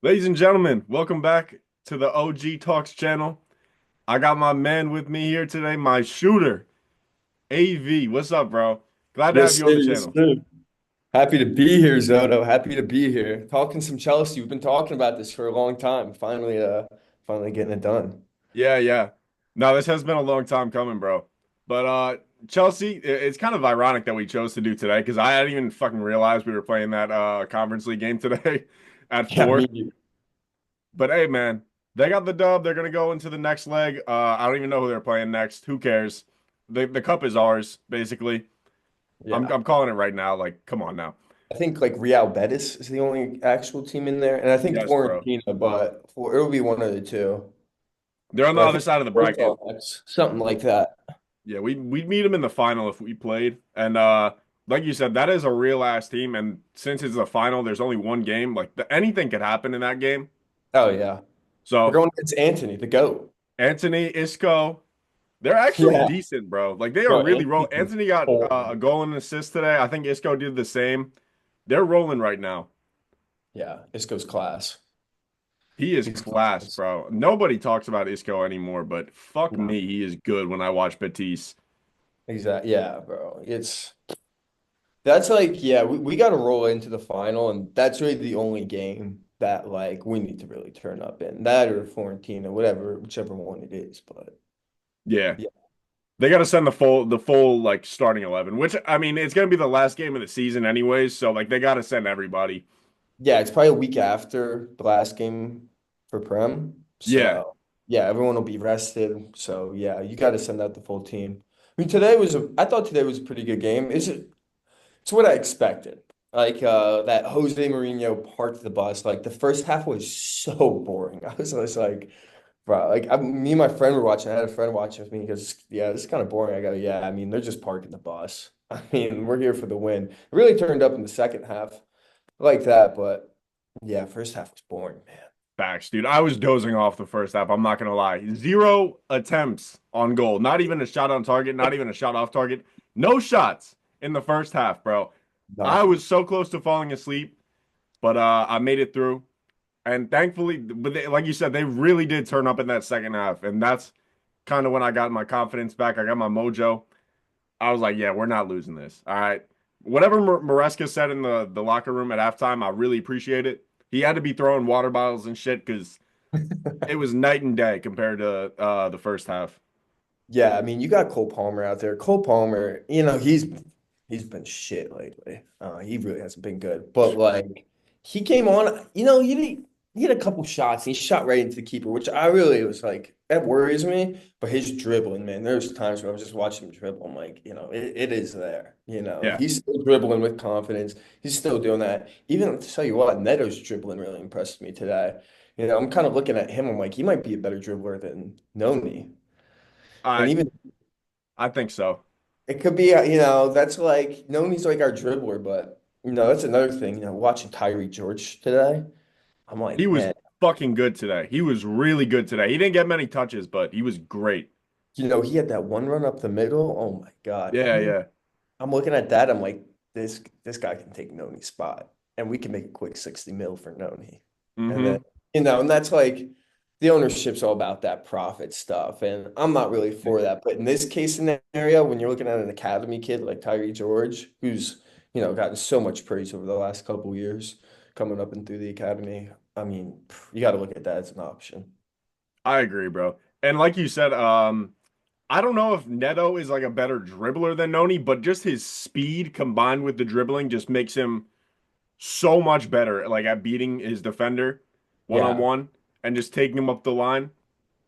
Ladies and gentlemen, welcome back to the OG Talks channel. I got my man with me here today, my shooter, AV. What's up, bro? Glad to have Yes, you sir. on the Yes, channel. sir. Happy to be here, Zoto. Happy to be here. Talking some Chelsea. We've been talking about this for a long time. Finally getting it done. Yeah, yeah. No, this has been a long time coming, bro. But Chelsea, it's kind of ironic that we chose to do today because I hadn't even fucking realized we were playing that Conference League game today at Yeah, 4. me too. But hey, man, they got the dub. They're gonna go into the next leg. I don't even know who they're playing next. Who cares? The cup is ours, basically. I'm Yeah. I'm calling it right now. Like, come on now. I think like Real Betis is the only actual team in there, and I think Yes, bro. Fiorentina, but it'll be one of the two. They're on the But I other think side of the bracket. Porto next, something like that. Yeah, we'd meet them in the final if we played. And like you said, that is a real ass team. And since it's a final, there's only one game. Like anything could happen in that game. Oh yeah, we're So going against Anthony, the GOAT. Anthony, Isco, they're actually Yeah. decent, bro. Like they are No, really roll. Anthony's Anthony got cold. a goal and an assist today. I think Isco did the same. They're rolling right now. Yeah, Isco's class. He is He's class, class. bro. Nobody talks about Isco anymore, but fuck No, me, he is good when I watch Betis. exactly. Yeah, bro. That's like, yeah, we got to roll into the final, and that's really the only game that like we need to really turn up in. That or Florentina, whatever, whichever one it is. But Yeah. yeah, They got to send the full like starting 11, which I mean, it's going to be the last game of the season anyways, so like they got to send everybody. yeah, it's probably a week after the last game for Prem. Yeah. So yeah, everyone will be rested. So yeah, you got to send out the full team. I mean, I thought today was a pretty good game. It's what I expected. Like that Jose Mourinho parked the bus. Like the first half was so boring. I was just like, bro, me and my friend were watching. I had a friend watching with me. He goes, "Yeah, this is kind of boring." I go, "Yeah, I mean, they're just parking the bus. I mean, we're here for the win." It really turned up in the second half like that, but yeah, first half was boring, man. Facts, dude. I was dozing off the first half. I'm not going to lie. Zero attempts on goal. Not even a shot on target, not even a shot off target. No shots in the first half, bro. I Nothing. was so close to falling asleep, but I made it through. And thankfully, but like you said, they really did turn up in that second half, and that's kind of when I got my confidence back. I got my mojo. I was like, yeah, we're not losing this. All right. Whatever Maresca said in the locker room at halftime, I really appreciate it. He had to be throwing water bottles and shit because it was night and day compared to the first half. Yeah, I mean, you got Cole Palmer out there. Cole Palmer, he's been shit lately. He really hasn't been good. But like, he came on. He had a couple shots. And he shot right into the keeper, which I really was like, that worries me. But his dribbling, man, there's times where I was just watching him dribble. I'm like, it is there. Yeah, He's still dribbling with confidence. He's still doing that. Even to tell you what, Neto's dribbling really impressed me today. I'm kind of looking at him. I'm like, he might be a better dribbler than Noni. And I even I think so. it could be, that's like, Noni's like our dribbler, but, that's another thing, watching Tyree George today. I'm He like, was man, fucking good today. He was really good today. He didn't get many touches, but he was great. he had that one run up the middle. Oh my God. Yeah, yeah. I'm looking at that. I'm like, this guy can take Noni's spot and we can make a quick 60 mil for Noni. And then, Mm-hmm. and that's like the ownership's all about that profit stuff. And I'm not really for that. But in this case scenario, when you're looking at an academy kid like Tyree George, who's, gotten so much praise over the last couple years coming up and through the academy, I mean, you got to look at that as an option. I agree, bro. And like you said, I don't know if Neto is like a better dribbler than Noni, but just his speed combined with the dribbling just makes him so much better, like at beating his defender one on Yeah. one and just taking him up the line.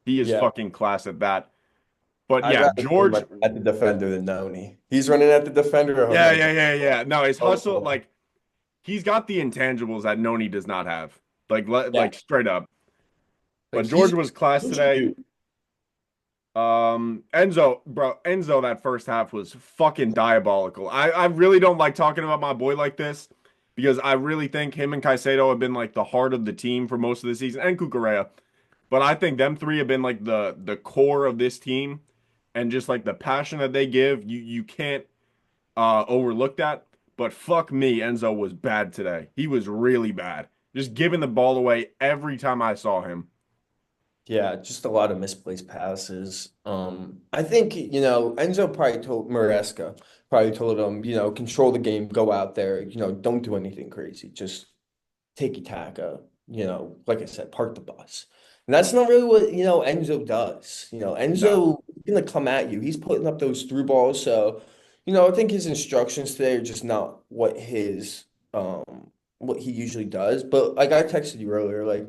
He is Yeah. fucking class at that. But I'd yeah, rather see him George, at the defender than Noni. He's running at the defender. Oh yeah, my yeah, God. yeah, yeah. No, his hustle, Oh, like he's got the intangibles that Noni does not have. Like, yeah. like straight up. Like But George he's was class today. shoot. Enzo, bro, Enzo, that first half was fucking diabolical. I really don't like talking about my boy like this because I really think him and Caicedo have been like the heart of the team for most of the season and Cucurella. But I think them three have been like the core of this team and just like the passion that they give, you can't overlook that. But fuck me, Enzo was bad today. He was really bad. just giving the ball away every time I saw him. Yeah, just a lot of misplaced passes. I think, Enzo probably told Maresca probably told him, control the game, go out there, don't do anything crazy. Just tiki taka, like I said, park the bus. And that's not really what, Enzo does. No, Enzo is gonna come at you. He's putting up those through balls. So, I think his instructions today are just not what he usually does. But like I texted you earlier, like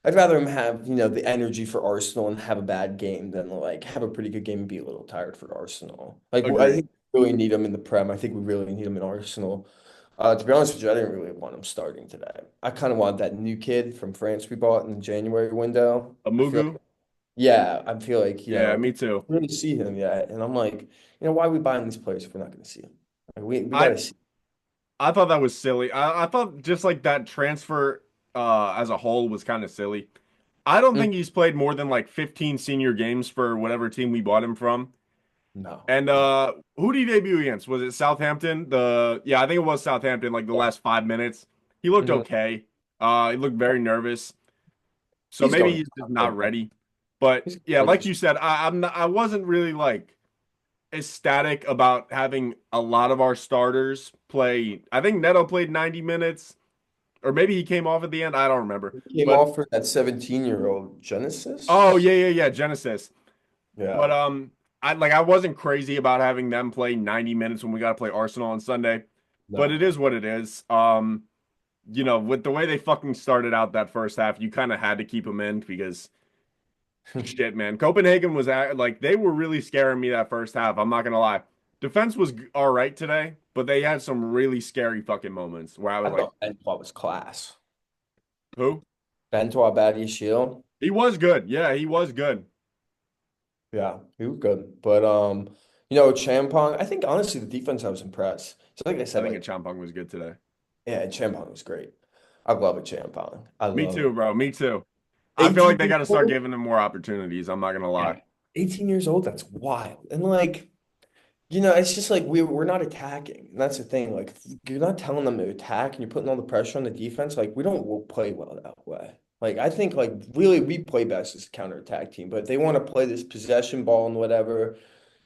I'd rather him have, the energy for Arsenal and have a bad game than like have a pretty good game and be a little tired for Arsenal. Like I agreed. think we really need him in the Prem. I think we really need him in Arsenal. To be honest with you, I didn't really want him starting today. I kind of want that new kid from France we bought in the January window. I feel Amugu, like, yeah, I feel like, yeah, we me too. don't really see him yet. And I'm like, why are we buying these players if we're not going to see him? Like, we got I to see. I thought that was silly. I thought just like that transfer as a whole was kind of silly. I don't Mm, think he's played more than like 15 senior games for whatever team we bought him from. no, And no. who did he debut against? Was it Southampton? Yeah, I think it was Southampton, like the Yeah. last 5 minutes. He looked Mhm. okay. He looked very nervous. So He's maybe going he's just to not ready. But he's yeah, going like to you said, I wasn't really like ecstatic about having a lot of our starters play. I think Neto played 90 minutes, or maybe he came off at the end. I don't remember. He came But off for that 17-year-old oh Genesis. yeah, Genesis. But Yeah. I wasn't crazy about having them play 90 minutes when we got to play Arsenal on Sunday. But it No. is what it is. With the way they fucking started out that first half, you kind of had to keep them in because shit, man. Copenhagen was like they were really scaring me that first half. I'm not gonna lie. Defense was all right today, but they had some really scary fucking moments where I I was like, thought Bentois was class. "Who?" Bentois Badiashile. He was good. Yeah, he was good. Yeah, he was good. But Champong, I think honestly the defense I was impressed. So like I I said, think like, Champong was good today. yeah, Champong was great. I love a Champong. I Me love too, it. bro. Me too. I feel like 18 they years got to start old? giving him more opportunities. I'm not gonna lie. Yeah. 18 years old, that's wild. And like, it's just like we're not attacking. And that's the thing. Like, if you're not telling them to attack and you're putting all the pressure on the defense. Like, we don't play well that way. Like, I think like really we play best as a counterattack team. But if they want to play this possession ball and whatever,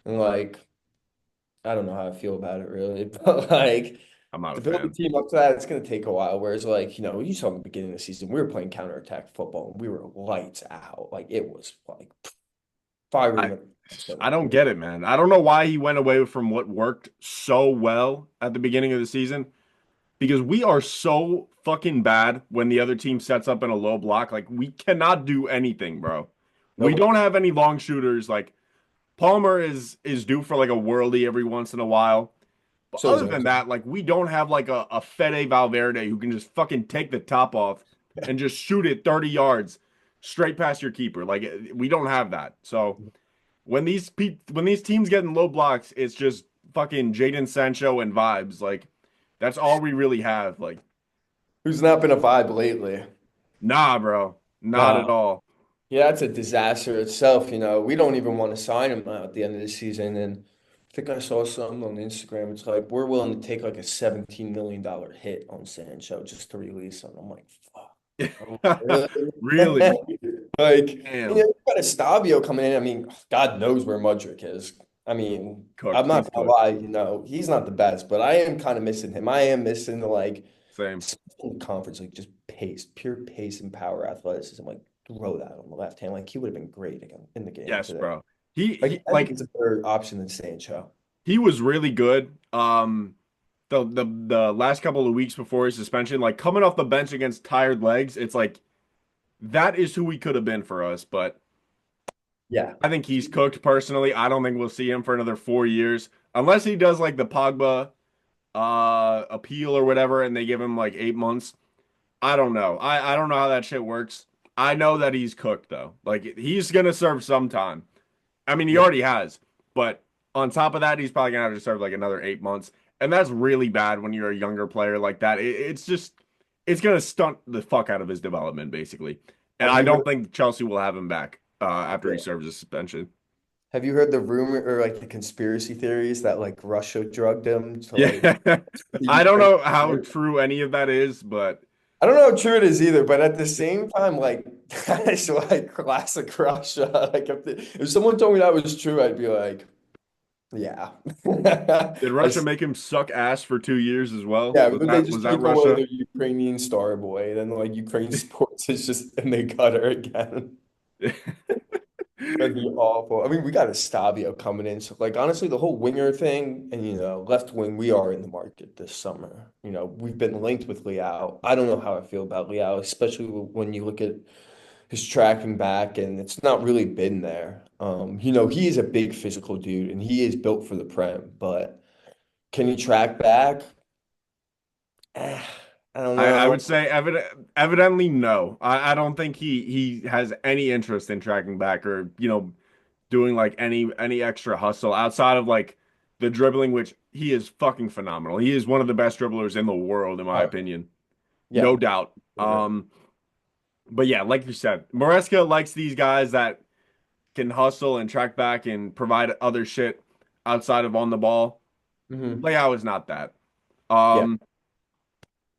and like I don't know how I feel about it really. But like I'm not to a build a fan. team up to that, it's gonna take a while. Whereas like, you saw in the beginning of the season, we were playing counterattack football and we were lights out. Like it was like I firing up. I don't get it, man. I don't know why he went away from what worked so well at the beginning of the season because we are so fucking bad when the other team sets up in a low block. Like we cannot do anything, bro. We Nope. don't have any long shooters. Like Palmer is due for like a worldie every once in a while. But So is other than Ozil. that, like we don't have like a Fede Valverde who can just fucking take the top off and just shoot it 30 yards straight past your keeper. Like we don't have that. So when these teams get in low blocks, it's just fucking Jaden Sancho and vibes. Like that's all we really have. Like Who's not been a vibe lately? nah, bro, not at No. all. Yeah, that's a disaster itself. We don't even want to sign him at the end of the season. And I think I saw something on Instagram. It's like we're willing to take like a $17 million hit on Sancho just to release him. I'm like, fuck. I'm like, really? Really, Like, damn, you got Estavio coming in. I mean, God knows where Mudryk is. I mean, I'm cooked. not He's gonna cooked. lie, he's not the best, but I am kind of missing him. I am missing the like Same. in the conference, like just pace, pure pace and power athleticism. Like throw that on the left hand. Like he would have been great again in the game Yes, today. bro. Like He I think like it's a better option than Sancho. he was really good. The last couple of weeks before his suspension, like coming off the bench against tired legs, it's like that is who he could have been for us. But Yeah. I think he's cooked personally. I don't think we'll see him for another 4 years unless he does like the Pogba appeal or whatever, and they give him like 8 months. I don't know. I don't know how that shit works. I know that he's cooked though. Like he's gonna serve some time. I mean, he Yeah. already has, but on top of that, he's probably gonna have to serve like another 8 months, and that's really bad when you're a younger player like that. It's just it's gonna stunt the fuck out of his development, basically. And Have I you heard? don't think Chelsea will have him back after he Yeah. serves his suspension. Have you heard the rumor or like the conspiracy theories that like Russia drugged him to like Yeah, the I don't Ukraine? know how true any of that is, but I don't know how true it is either, but at the same time, like that's like classic Russia. Like if someone told me that was true, I'd be like, yeah. Did Russia That's, make him suck ass for 2 years as well? yeah, Was but they that was just that take away Russia? their Ukrainian star boy, then like Ukraine sports is just and they cut her again. That'd be awful. I mean, we got Estavio coming in. So, like, honestly, the whole winger thing and, left wing, we are in the market this summer. We've been linked with Liao. I don't know how I feel about Liao, especially when you look at his tracking back and it's not really been there. He is a big physical dude and he is built for the Prem, but can he track back? Eh, I don't I know. would say evidently no. I don't think he has any interest in tracking back or doing like any extra hustle outside of like the dribbling, which he is fucking phenomenal. He is one of the best dribblers in the world, in my Oh, opinion, yeah. no doubt. But yeah, like you said, Maresca likes these guys that can hustle and track back and provide other shit outside of on the ball. Hmm. Leao is not that. Yeah. Um,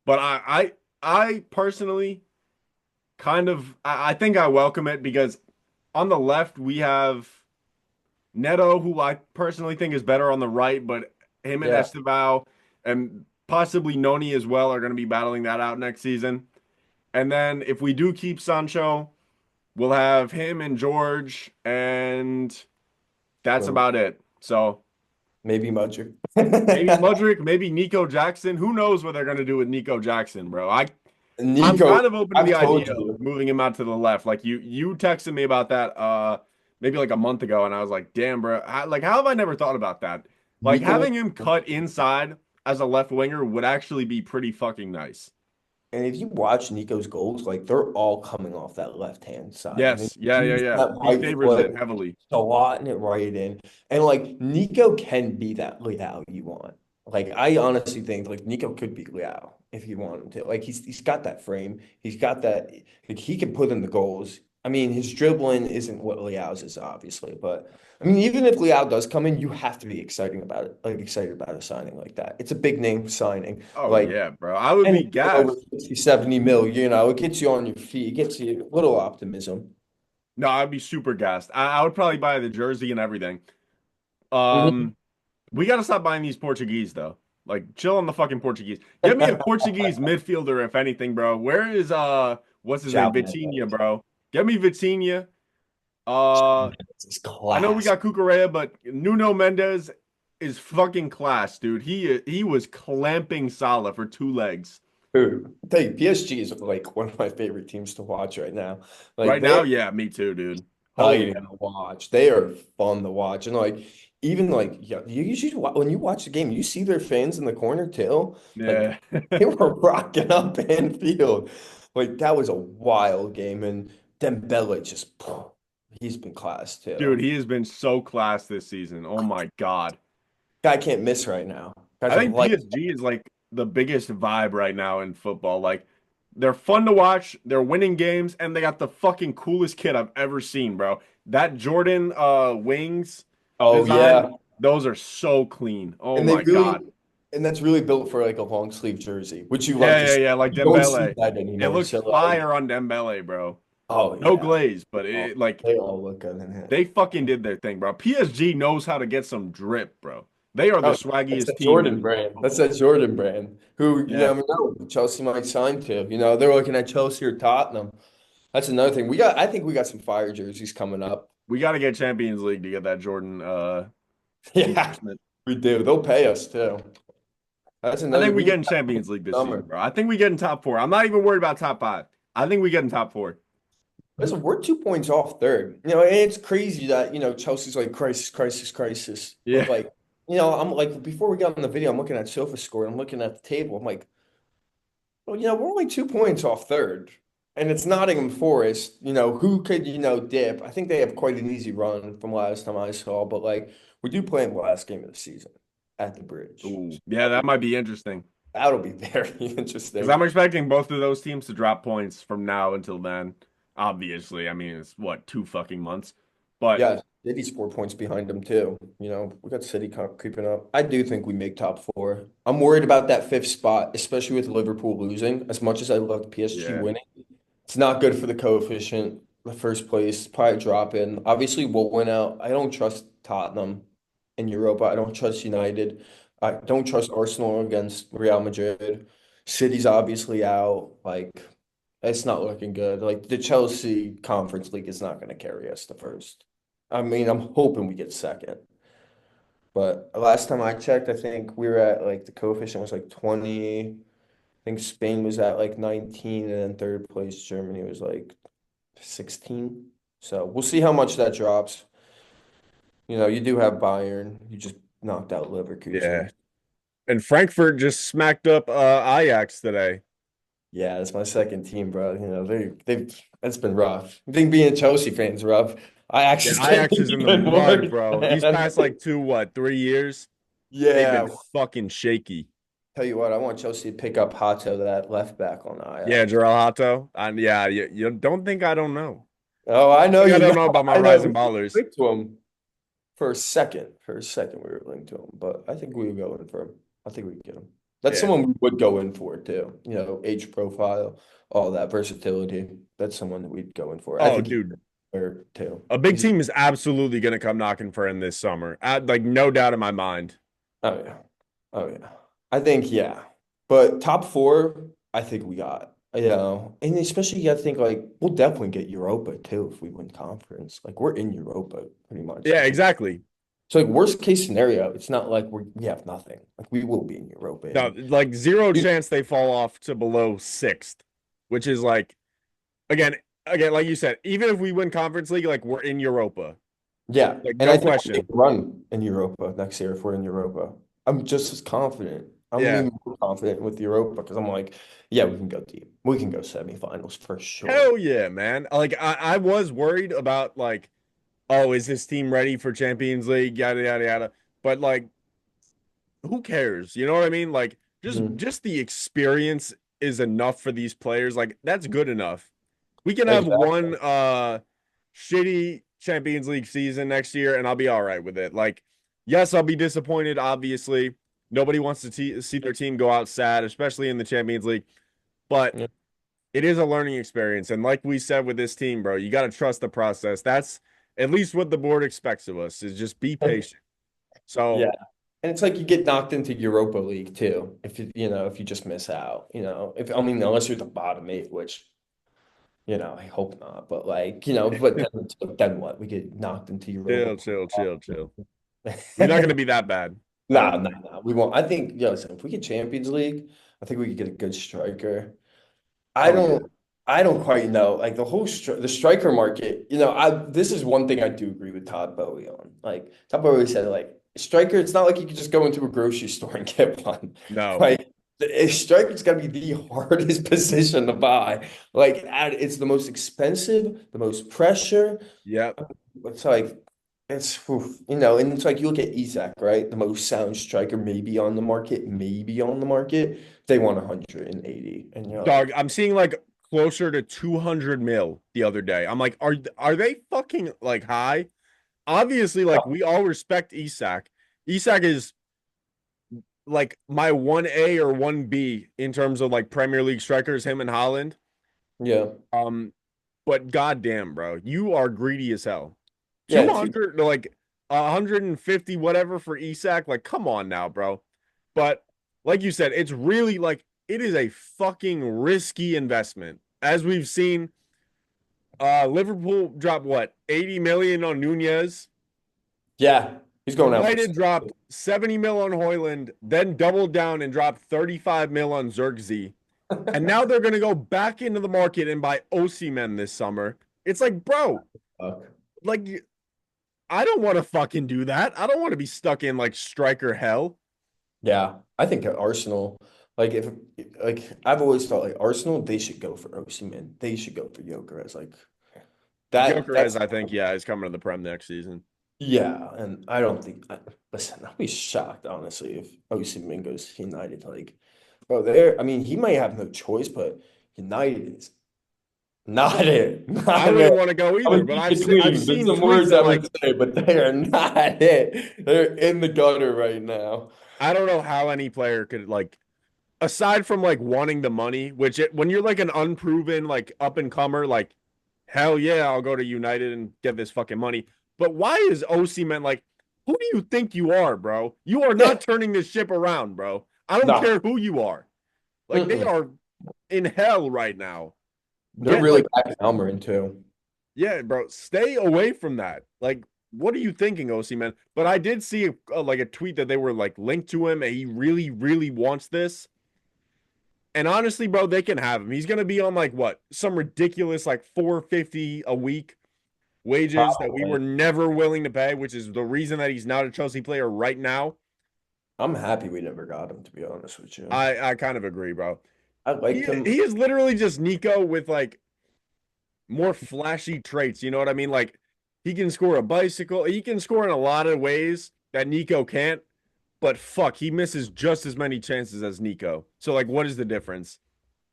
but I personally kind of I think I welcome it because on the left we have Neto, who I personally think is better on the right, but him and Yeah. Estevao and possibly Noni as well are going to be battling that out next season. And then if we do keep Sancho, we'll have him and George, and that's Boom. about it. So Maybe Mudrick. maybe Mudryk, maybe Nico Jackson. Who knows what they're going to do with Nico Jackson, bro? I'm Nico, kind of open to I've the told idea of you, moving him out to the left. Like you texted me about that maybe like a month ago, and I was like, damn, bro, how have I never thought about that? Like Nico, having him cut inside as a left winger would actually be pretty fucking nice. and if you watch Nico's goals, like they're all coming off that left hand side, and then Yes, yeah, yeah, use yeah. that He right favors it foot, heavily. slotting it right in, and like Nico can be that Leao you want. Like I honestly think like Nico could be Leao if you want him to. Like he's got that frame, he's got that. Like he can put in the goals. I mean, his dribbling isn't what Leao's is, obviously, but I mean, even if Leao does come in, you have to be exciting about it, like excited about a signing like that. It's a big name signing. Oh Like yeah, bro. I would be anything over gassed. 60, 70 mil, it gets you on your feet. It gets you a little optimism. No, I'd be super gassed. I would probably buy the jersey and everything. Mhm. Um, we gotta stop buying these Portuguese though. Like, chill on the fucking Portuguese. Get me a Portuguese midfielder, if anything, bro. Where is what's his name? João Vitinha, Neves. bro. Get me Vitinha. Uh, It's I know we class. got Cucurella, but Nuno Mendes is fucking class, dude. He was clamping Salah for 2 legs. Dude, I tell you, PSG is like one of my favorite teams to watch right now. Like Right they're now, yeah, me too, dude. Holy exciting cow. to watch. They are fun to watch. And like even like yeah, you usually when you watch the game, you see their fans in the corner too. Like Yeah. they were rocking up Anfield. Like that was a wild game. And Dembele just he's been class Dude, too. he has been so class this season. Oh my God. Guy can't miss right now. Guys I are think like, PSG is like the biggest vibe right now in football. Like they're fun to watch, they're winning games, and they got the fucking coolest kid I've ever seen, bro. That Jordan wings oh design, yeah. those are so clean. Oh And they my God. really, and that's really built for like a long sleeve jersey, which you love Yeah, to yeah, see. yeah, like You don't see Dembele. that It anymore. looks So like, fire on Dembele, bro. oh No yeah. glaze, but Oh, it like they all look good in it. they fucking did their thing, bro. PSG knows how to get some drip, bro. They are the Oh, that's swaggiest that team Jordan in brand. That's football. that Jordan brand. Who you Yeah. never know Chelsea might sign to. They're looking at Chelsea or Tottenham. That's another thing. I think we got some fire jerseys coming up. We got to get Champions League to get that Jordan Yeah, endorsement. we do. They'll pay us too. That's I another. think we We get need in Champions League this season, summer. bro. I think we get in top four. I'm not even worried about top five. I think we get in top four. Listen, we're 2 points off third. And it's crazy that, Chelsea's like crisis, crisis, crisis. But Yeah. like, I'm like, before we got on the video, I'm looking at Sofa score. I'm looking at the table. I'm like, well, we're only 2 points off third. And it's Nottingham Forest, who could, dip. I think they have quite an easy run from last time I saw, but like, we do play in the last game of the season at the bridge. Ooh. So Yeah, that might be interesting. that'll be very Because I'm interesting. expecting both of those teams to drop points from now until then. Obviously, I mean, it's what, 2 fucking months. But Yes. City's 4 points behind them too. We got City creeping up. I do think we make top four. I'm worried about that fifth spot, especially with Liverpool losing. As much as I love PSG Yeah. winning, it's not good for the coefficient. The first place probably drop in. Obviously, we'll win out. I don't trust Tottenham in Europa. I don't trust United. I don't trust Arsenal against Real Madrid. City's obviously out. Like, it's not looking good. Like, the Chelsea Conference League is not going to carry us to first. I mean, I'm hoping we get second. But last time I checked, I think we were at like the coefficient was like 20. I think Spain was at like 19, and then third place Germany was like 16. So we'll see how much that drops. You do have Bayern. You just knocked out Yeah. Leverkusen. And Frankfurt just smacked up Ajax today. Yeah, that's my second team, bro. They've that's been rough. I think being a Chelsea fan's rough. Ajax Yeah, is getting Ajax is in the even mud, worse, bro. These man. past like 3 years, they've been Yeah. fucking shaky. Tell you what, I want Chelsea to pick up Hato, that left back on Yeah, Ajax. Jarell Hato. And yeah, you don't think I don't know. Oh, I know I you don't know. know about my I know we rising ballers. linked to him for a second. For a second, we were linked to him, but I think we would go in for him. I think we could get him. That's Yeah. someone we would go in for too. Age profile, all that versatility. That's someone that we'd go in for. I Oh, think he's dude, there too. a big team is absolutely gonna come knocking for him this summer. Like no doubt in my mind. Oh yeah, oh yeah. I think yeah, but top four, I think we got. And especially you got to think like we'll definitely get Europa too if we win conference. Like we're in Europa pretty much. Yeah, exactly. So like worst case scenario, it's not like we have nothing. Like we will be in Europa. No, And like zero chance they fall off to below sixth, which is like again, like you said, even if we win Conference League, like we're in Europa. yeah, Like and I no think we can question. run in Europa next year if we're in Europa. I'm just as confident. I'm Yeah. even more confident with Europa because I'm like, yeah, we can go deep. We can go semifinals for sure. Hell yeah, man. Like I was worried about like, oh, is this team ready for Champions League? Yada yada yada. But like, who cares? You know what I mean? Like, just Mhm. just the experience is enough for these players. Like, that's good enough. We can have Exactly. one shitty Champions League season next year, and I'll be all right with it. Like, yes, I'll be disappointed, obviously. Nobody wants to see their team go out sad, especially in the Champions League. But Yeah. it is a learning experience. And like we said with this team, bro, you got to trust the process. That's at least what the board expects of us is just be patient. Yeah. So, And it's like you get knocked into Europa League too if you just miss out. If I mean unless you're the bottom eight, which I hope not. But like, but then what? We get knocked into Europa. chill, chill, chill, chill. We're not going to be that bad. I Nah, don't nah, think. nah. We won't. I think, listen, if we get Champions League, I think we could get a good striker. I Oh, yeah. don't I don't quite know. Like the striker market, this is one thing I do agree with Todd Bowie on. Like Todd Bowie said, like striker, it's not like you can just go into a grocery store and get one. No. Like a striker's got to be the hardest position to buy. Like it's the most expensive, the most pressure. Yep. It's like and it's like you look at Isak, right? The most sound striker maybe on the market, maybe on the market. They want 180, and you're Dog, like, I'm seeing like closer to 200 mil the other day. I'm like, are they fucking like high? Obviously, like we all respect Isak. Isak is like my 1A or 1B in terms of like Premier League strikers, him and Holland. yeah, Um, but goddamn, bro, you are greedy as hell. yeah, too. 200, like 150, whatever for Isak. Like, come on now, bro. But like you said, it's really like it is a fucking risky investment. As we've seen, Liverpool drop what 80 million on Nunez. Yeah, he's going out for. United dropped 70 mil on Hoyland, then doubled down and dropped 35 mil on Xerxes. And now they're going to go back into the market and buy Osimhen this summer. It's like, bro, Fuck. like I don't want to fucking do that. I don't want to be stuck in like striker hell. Yeah, I think at Arsenal, like if like I've always thought like Arsenal, they should go for Osimhen. They should go for Gyökeres. Like Gyökeres, that's I think, yeah, is coming to the Prem next season. yeah, and I don't think. Listen, I'll be shocked honestly if Osimhen goes to United. Like, bro, there. I mean, he might have no choice, but United is. Not it. I Not it. wouldn't want to go I'm either, gonna but keep it I've clean. There's seen some tweets words that I'm gonna like say, but they are not it. They're in the gutter right now. I don't know how any player could like aside from like wanting the money, when you're like an unproven like up and comer, like hell yeah, I'll go to United and get this fucking money. But why is OC man like, who do you think you are, bro? You are Yeah. not turning this ship around, bro. I don't No. care who you are. Like they Mm-mm. are in hell right now. They're Get really like, bad Elmer in too. yeah, bro, stay away from that. Like, what are you thinking, OC man? But I did see like a tweet that they were like linked to him, and he really, really wants this. And honestly, bro, they can have him. He's gonna be on like what some ridiculous like 450 a week wages that we were Probably. never willing to pay, which is the reason that he's not a Chelsea player right now. I'm happy we never got him, to be honest with you. I kind of agree, bro. I He liked him. he is literally just Nico with like more flashy traits. You know what I mean? Like he can score a bicycle. He can score in a lot of ways that Nico can't. But fuck, he misses just as many chances as Nico. So like, what is the difference?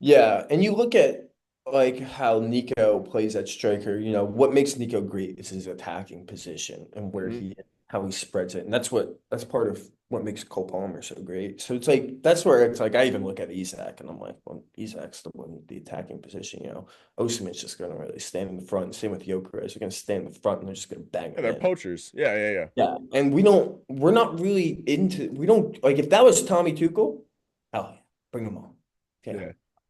Yeah, and you look at like how Nico plays at striker, what makes Nico great is his attacking position and where Mhm. he how he spreads it. And that's part of what makes Cole Palmer so great. So it's like that's where it's like I even look at Isak and I'm like, well, Isak's the one the attacking position. Osimhen's just gonna really stand in the front. Same with Gyökeres. They're gonna stand in the front and they're just gonna bang Yeah, them they're in. poachers. Yeah, yeah, yeah. Yeah. And we're not really we don't like if that was Tommy Tuchel, hell yeah, bring him on. Yeah.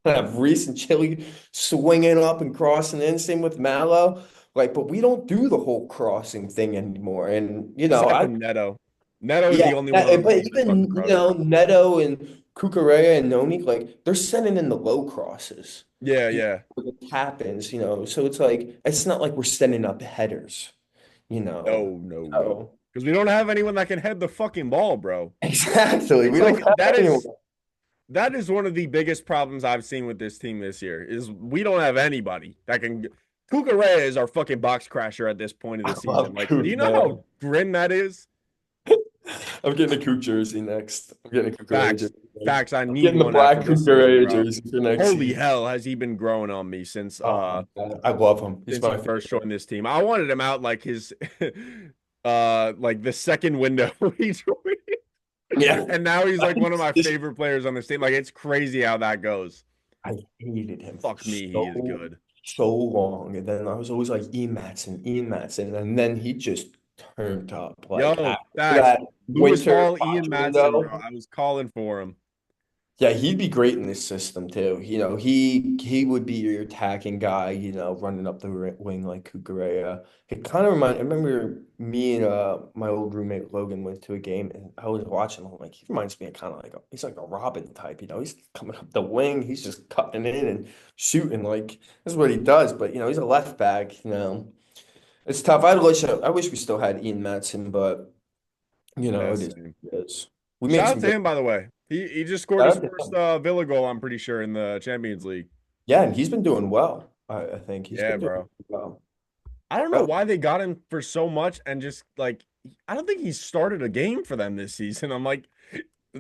Yeah. Have Reese and Chili swinging up and crossing in, same with Mallow. Like, but we don't do the whole crossing thing anymore. And, Aside from Neto. Neto is yeah, the only one on the but team that fucking even, crosses. Neto and Cucurella and Noni, like, they're sending in the low crosses. Yeah, You yeah. know, the tap-ins. So it's like, it's not like we're sending up headers, you know. No, no, no. So, Because we don't have anyone that can head the fucking ball, bro. exactly. It's We don't like have anyone. that is one of the biggest problems I've seen with this team this year is we don't have anybody that can. Cucurella is our fucking box crasher at this point of the I season. love Like, do Cook, you know how man. grim that is? I'm getting a Cook jersey next. I'm getting a Cucurella Facts, jersey next. facts. I I'm need getting the one after black this season, Cucurella bro. jersey for next Holy season. hell, has he been growing on me Oh my God. I love him. He's since he my first favorite. joined this team? I wanted him out like his like the second window he joined. Yeah. And now he's I like one of my just favorite players on this team. Like it's crazy how that goes. I hated him for Fuck me, he is so good. so long. And then I was always like Ian Matson. And then he just turned up. Like Yo, after facts. that Lewis winter Hall, Ian contract Matson, bro. window. I was calling for him. Yeah, he'd be great in this system too. He would be your attacking guy, running up the wing like Cucurella. It kind of I remember me and my old roommate Logan went to a game and I was watching him like he reminds me of kind of like he's like a Robin type, he's coming up the wing, he's just cutting in and shooting like this is what he does, but he's a left back. It's tough. I wish we still had Ian Matson, but Yeah, it is same. what it is. We made Shout out some to good him, by the way. He just scored shout his out to first him. Villa goal, I'm pretty sure, in the Champions League. Yeah, and he's been doing well. I think he's Yeah, been doing bro. well. I don't know Oh, why they got him for so much and just like I don't think he started a game for them this season. I'm like,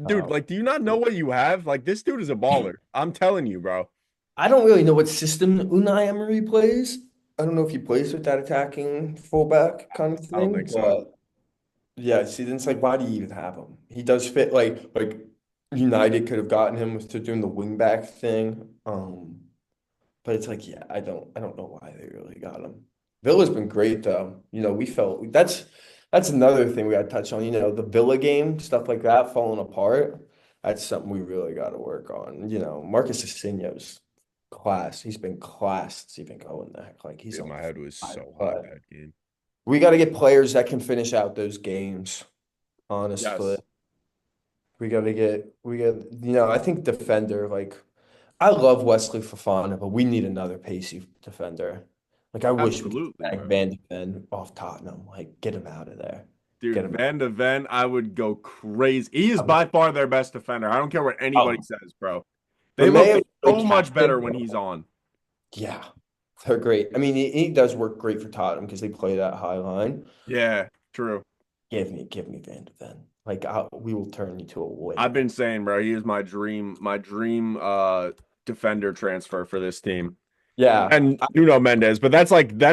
dude, oh. like, do you not know what you have? Like, this dude is a baller. I'm telling you, bro. I don't really know what system Unai Emery plays. I don't know if he plays with that attacking fullback kind of I don't thing, think so. but yeah, see, then it's like, why do you even have him? He does fit like United could have gotten him with to doing the wingback thing. But it's like, yeah, I don't know why they really got him. Villa's been great though. We felt that's another thing we got to touch on. The Villa game, stuff like that falling apart. That's something we really got to work on. Marcus Asensio's class. He's been class since he's been going there. Like he's Dude, on my head was fire. so hot But that game. we got to get players that can finish out those games. Honestly, Yes. I think defender like. I love Wesley Fofana, but we need another pacey defender. Like I wish we could Absolutely, snag bro. Van de Ven off Tottenham. Like get him out of there. Get Dude, him Van de Ven, I would go crazy. He is out. by far their best defender. I don't care what anybody Um, says, bro. They look Romeo, like so much better captain. when he's on. Yeah, they're great. I mean, he does work great for Tottenham because they play that high line. Yeah, true. Give me Van de Ven. Like we will turn you to a I've winner. been saying, bro, he is my dream defender transfer for this team. Yeah. and Nuno Mendes, but that's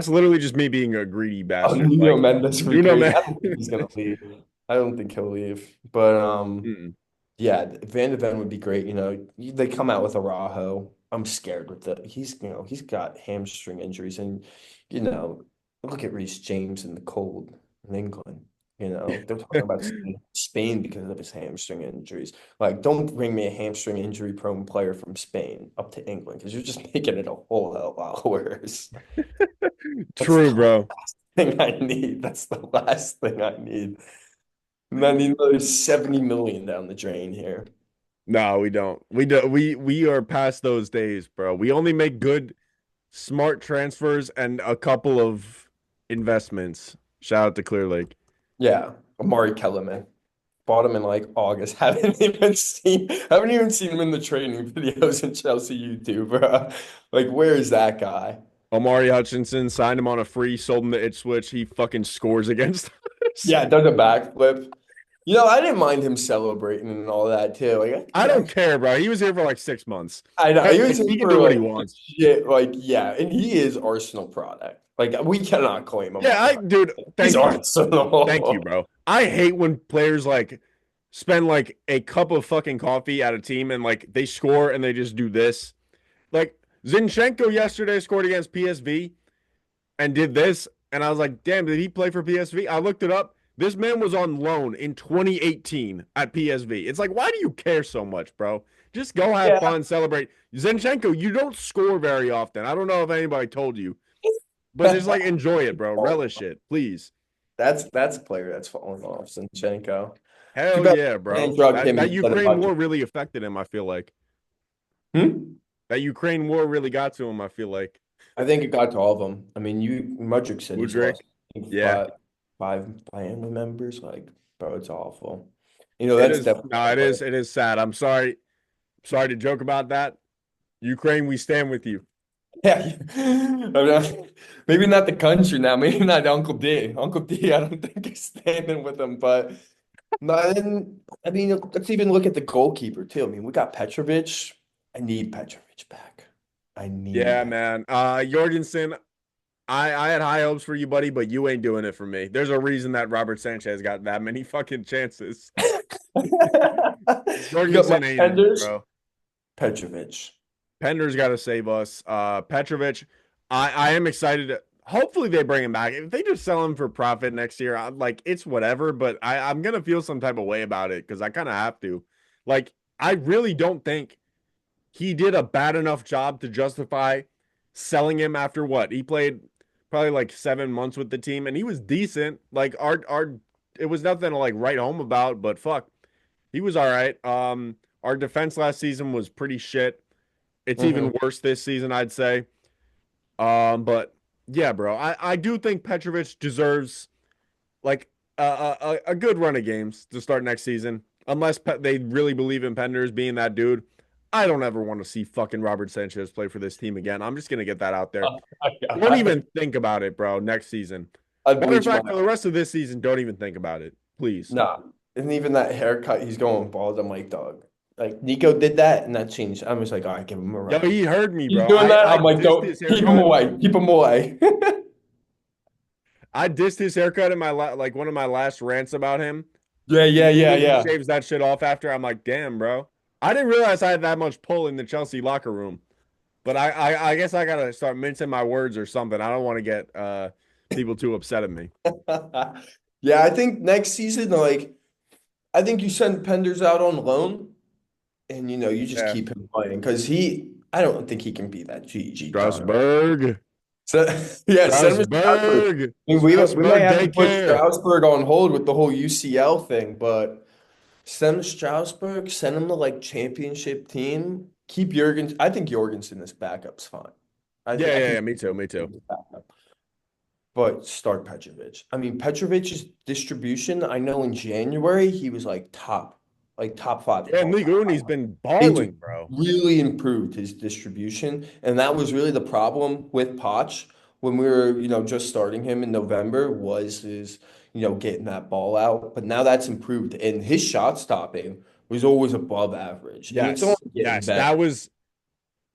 literally just me being a greedy Oh, bastard. Nuno Like Mendes would be Nuno great. I Mendes. don't think he's gonna leave. I don't think he'll leave. But yeah, Van de Ven would be great. They come out with Araujo. I'm scared with the he's got hamstring injuries, and look at Reece James in the cold in England. They're talking about Spain because of his hamstring injuries. Like, don't bring me a hamstring injury prone player from Spain up to England because you're just making it a whole hell of a lot worse. That's True, the bro. last thing I need. That's the last thing I need. And then there's 70 million down the drain here. No, we don't. We are past those days, bro. We only make good, smart transfers and a couple of investments. Shout out to Clear Lake. Yeah, Amari Kellerman. Bought him in like August. Haven't even seen him in the training videos in Chelsea YouTube, bro. Like, where is that guy? Omari Hutchinson signed him on a free, sold him to Ipswich. He fucking scores against us. Yeah, does a backflip. I didn't mind him celebrating and all that too. I don't care, bro. He was here for like 6 months. I know he was Like, in he can for do what he like wants. shit. Like, yeah, and he is Arsenal product. Like, we cannot claim him. Dude, He's thank you. Thank you, Arsenal. bro. I hate when players like spend like a cup of fucking coffee at a team and like they score and they just do this. Like Zinchenko yesterday scored against PSV and did this. And I was like, damn, did he play for PSV? I looked it up. This man was on loan in 2018 at PSV. It's like, why do you care so much, bro? Just go have Yeah. fun, celebrate. Zinchenko, you don't score very often. I don't know if anybody told you, but just like enjoy it, bro. Relish it, please. That's a player that's falling off, Zinchenko. Too Hell bad yeah, they can't bro. drug That him that instead of Ukraine war Hutchinson. really affected him, I feel like. Hmm? That Ukraine war really got to him, I feel like. I think it got to all of them. I mean, Mudryk said he's Mudryk. lost, I think, Yeah. five family members. Like, bro, it's awful. It That's is definitely no, a player. it is sad. I'm sorry. Sorry to joke about that. Ukraine, we stand with you. Yeah, maybe not the country now. Maybe not Uncle D. Uncle D, I don't think is standing with him. But no, and, I mean, let's even look at the goalkeeper too. I mean, we got Petrovic. I need Petrovic back. I need Yeah, Petrovic. man. Jorgensen, I had high hopes for you, buddy, but you ain't doing it for me. There's a reason that Robert Sanchez got that many fucking chances. You got Jorgensen Mike ain't in it, Penders, bro. Petrovic. Pender's got to save us. Petrovic, I am excited. Hopefully they bring him back. If they just sell him for profit next year, I'm like it's whatever. But I'm gonna feel some type of way about it because I kind of have to. Like I really don't think he did a bad enough job to justify selling him after what he played probably like 7 months with the team and he was decent. Like our it was nothing to like write home about, but fuck, he was all right. Our defense last season was pretty shit. It's even Hmm. worse this season, I'd say. But yeah, bro, I do think Petrovic deserves like a good run of games to start next season. Unless they really believe in Penders being that dude, I don't ever want to see fucking Robert Sanchez play for this team again. I'm just gonna get that out there. Oh my Don't God. even think about it, bro. Next season. I'd Matter of bleach my fact, for the rest of this season, don't even think about it, please. nah. And even that haircut, he's going bald. I'm like, dog. Like Nico did that, and that changed. I was like, all right, give him a Yo, rest. he heard me, He's bro. doing I that. I I'm like, dissed don't his keep him haircut. away. Keep him away. I dissed his haircut in my like one of my last rants about him. Yeah, And yeah, then yeah, he yeah. shaves that shit off after. I'm like, damn, bro. I didn't realize I had that much pull in the Chelsea locker room. But I guess I gotta start mincing my words or something. I don't want to get people too upset at me. Yeah, I think next season, like, I think you send Penders out on loan, and you just Yeah. keep him playing because I don't think he can be that GG Connor. Strasburg. So yeah, send him to Strasbourg. Strasburg. I mean, we might Strasburg have to put daycare. Strasbourg on hold with the whole UCL thing, but send him to Strasbourg, send him to like championship team. Keep Jurgens. I think Jorgensen this backup's fine. Yeah, I yeah, think yeah. Me too. Me too. he's backup. But start Petrovic. I mean, Petrovic's distribution, I know in January he was like top five of Yeah, and all Lee time. Rooney's been He's balling, bro. really improved his distribution, and that was really the problem with Poch when we were, just starting him in November was his, getting that ball out. But now that's improved, and his shot stopping was always above average, and it's only Yes, getting yes. better.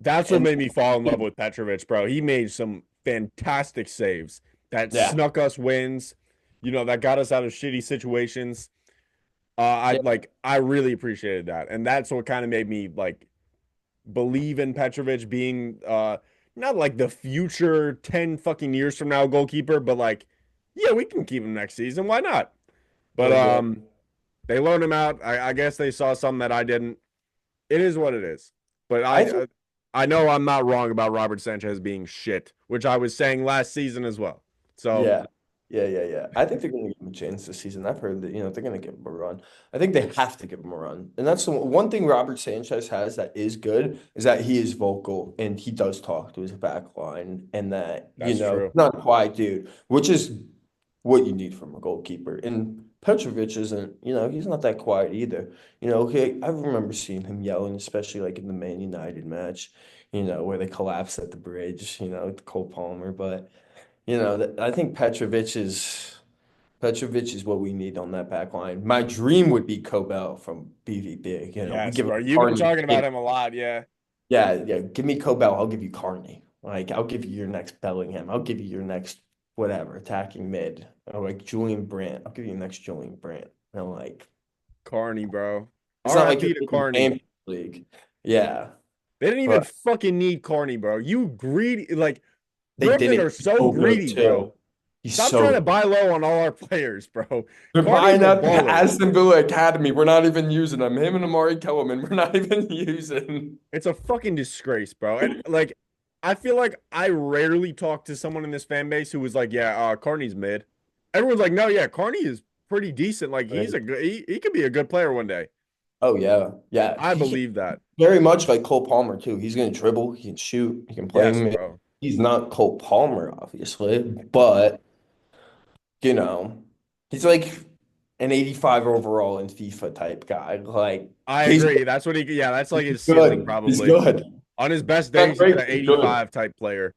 That's what And made me fall in love with Petrovic, bro. He made some fantastic saves that yeah, snuck us wins, that got us out of shitty situations. yeah, I really appreciated that. And that's what kind of made me like believe in Petrovic being not like the future 10 fucking years from now goalkeeper, but like, yeah, we can keep him next season. Why not? But yeah, yeah. they loaned him out. I guess they saw something that I didn't. It is what it is. But I think I know I'm not wrong about Robert Sanchez being shit, which I was saying last season as well. So yeah. Yeah, yeah, yeah. I think they're going to give him a chance this season. I've heard that, they're going to give him a run. I think they have to give him a run. And that's the one thing Robert Sanchez has that is good is that he is vocal and he does talk to his back line and that, that's true. not a quiet dude, which is what you need from a goalkeeper. And Petrovic isn't, he's not that quiet either. I remember seeing him yelling, especially like in the Man United match, where they collapsed at the bridge, with Cole Palmer. But I think Petrovic is what we need on that back line. My dream would be Kobel from BVB. We Yes, give bro. him You've been Carney. talking about him a lot. Yeah. Yeah, yeah. Give me Kobel. I'll give you Carney. Like I'll give you your next Bellingham. I'll give you your next whatever attacking mid. Or like Julian Brandt. I'll give you your next Julian Brandt. And like Carney, bro. it's not like you're RIP to in the Carney. Champions League. Yeah, They didn't even but fucking need Carney, bro. You greedy, like they Brooklyn didn't. are He's so so good greedy, bro. too. He's Stop trying so to good. buy low on all our players, bro. They're Carney's buying a out the baller. Aston Villa Academy. We're not even using them. Him and Amari Kellerman, we're not even using. It's a fucking disgrace, bro. And like, I feel like I rarely talk to someone in this fan base who was like, "Yeah, Carney's mid." Everyone's like, "No, yeah, Carney is pretty decent. Like, he's a good. He could be a good player one day." Oh yeah, yeah. I believe that. Very much like Cole Palmer too. He's gonna dribble. He can shoot. He can play Yes, mid. bro. He's not Cole Palmer, obviously, but you know, he's like an 85 overall in FIFA type guy. Like I he's agree. That's what he. Yeah, that's like he's his ceiling good. He's probably. good. On his best Not days, he's great. an He's good. 85 type player.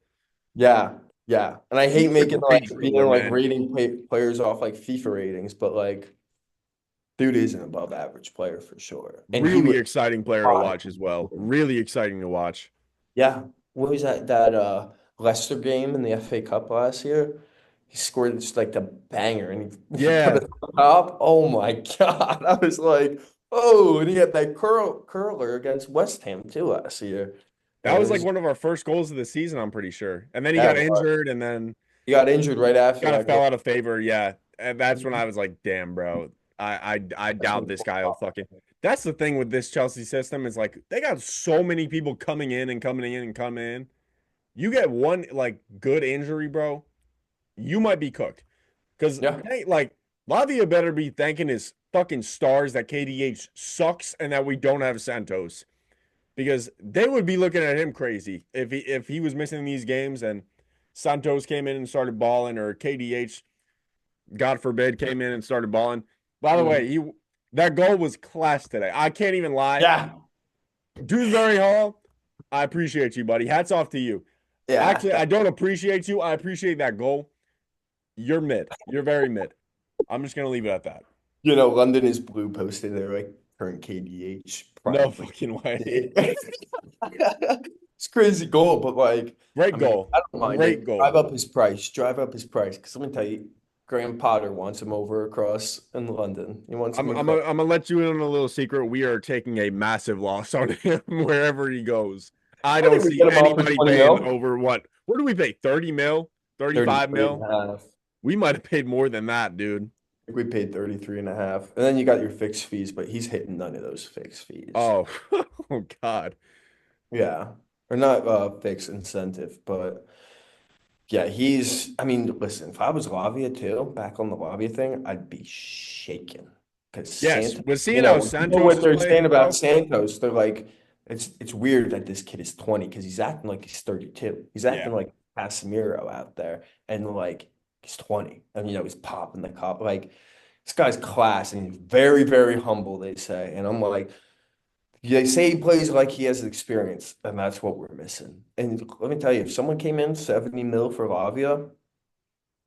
Yeah, yeah. And I hate He's a making great dribbler, like man. rating players off like FIFA ratings, but like dude is an above average player for sure. And he Really was exciting player to watch as well. Really exciting to watch. yeah. What was that Leicester game in the FA Cup last year? He scored just like the banger and he put Yeah, it on top. Oh my God. I was like, oh, and he had that curler against West Ham too last year. that And it was like was one of our first goals of the season, I'm pretty sure. And then he got yeah, injured and then he got injured right after kind of that fell goal. out of favor. Yeah. And that's when I was like, damn, bro. I doubt this guy will fucking. That's the thing with this Chelsea system is like they got so many people coming in and coming in and coming in. You get one like good injury, bro, you might be cooked. Because Yeah. like Lavia better be thanking his fucking stars that KDH sucks and that we don't have Santos. Because they would be looking at him crazy if he was missing these games and Santos came in and started balling or KDH, God forbid, came in and started balling. By the way, Mhm. that goal was class today. I can't even lie. Yeah. Dewsbury Hall, I appreciate you, buddy. Hats off to you. Yeah. Actually, I don't appreciate you. I appreciate that goal. You're mid. You're very mid. I'm just gonna leave it at that. London is blue posted there like current KDH No prime. fucking way. It's crazy goal, but like, Great I mean, goal. I don't mind Great it. Drive goal. up his price. Drive up his price. Because let me tell you, Graham Potter wants him over across in London. He wants him across. I'm gonna let you in on a little secret. We are taking a massive loss on him wherever he goes. I I don't think we see get him off for anybody 20 paying mil. over what? What do we pay? 30 mil? 35 33 mil? and a half. We might have paid more than that, dude. I think we paid 33 and a half. And then you got your fixed fees, but he's hitting none of those fixed fees. Oh, oh God. Yeah. Or not fixed incentive, but yeah, I mean, listen, if I was Lavia too, back on the Lavia thing, I'd be shaking. Because Yes, Santos, but seeing how when people Santos what is they're saying playing, about bro. Santos, they're like, it's weird that this kid is 20 because he's acting like he's 32. He's Yeah. acting like Casemiro out there. And like he's 20. And he's popping the cop. Like this guy's class and he's very, very humble, they say. And I'm like, they say he plays like he has experience, and that's what we're missing. And let me tell you, if someone came in 70 mil for Lavia,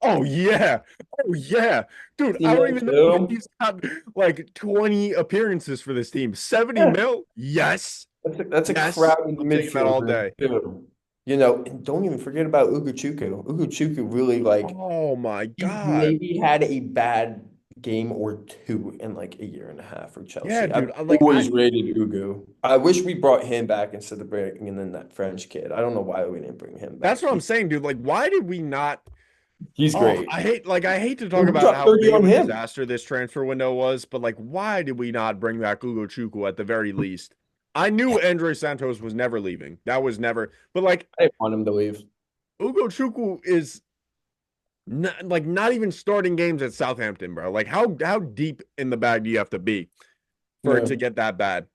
Oh yeah. Oh yeah. Dude, 50 I don't mil even know if too. he's got like 20 appearances for this team. 70 Yeah. mil? Yes. That's a Yes, crowded I'm taking that all midfielder day. too. And don't even forget about Ugochukwu. Ugochukwu really Oh my he's God. maybe had a bad game or two in like a year and a half for Yeah, Chelsea. I've dude. always rated Ugo. I wish we brought him back instead of bringing in that French kid. I don't know why we didn't bring him That's back. what I'm saying, dude. Like, why did we not? He's Oh, great. I hate to talk And we about dropped how 30 big of on a him. disaster this transfer window was, but like, why did we not bring back Ugo Chukwu at the very least? I knew Andre Santos was never leaving. That was never, but like, I didn't want him to leave. Ugo Chukwu is not even starting games at Southampton, bro. Like, how deep in the bag do you have to be for it Yeah. to get that bad?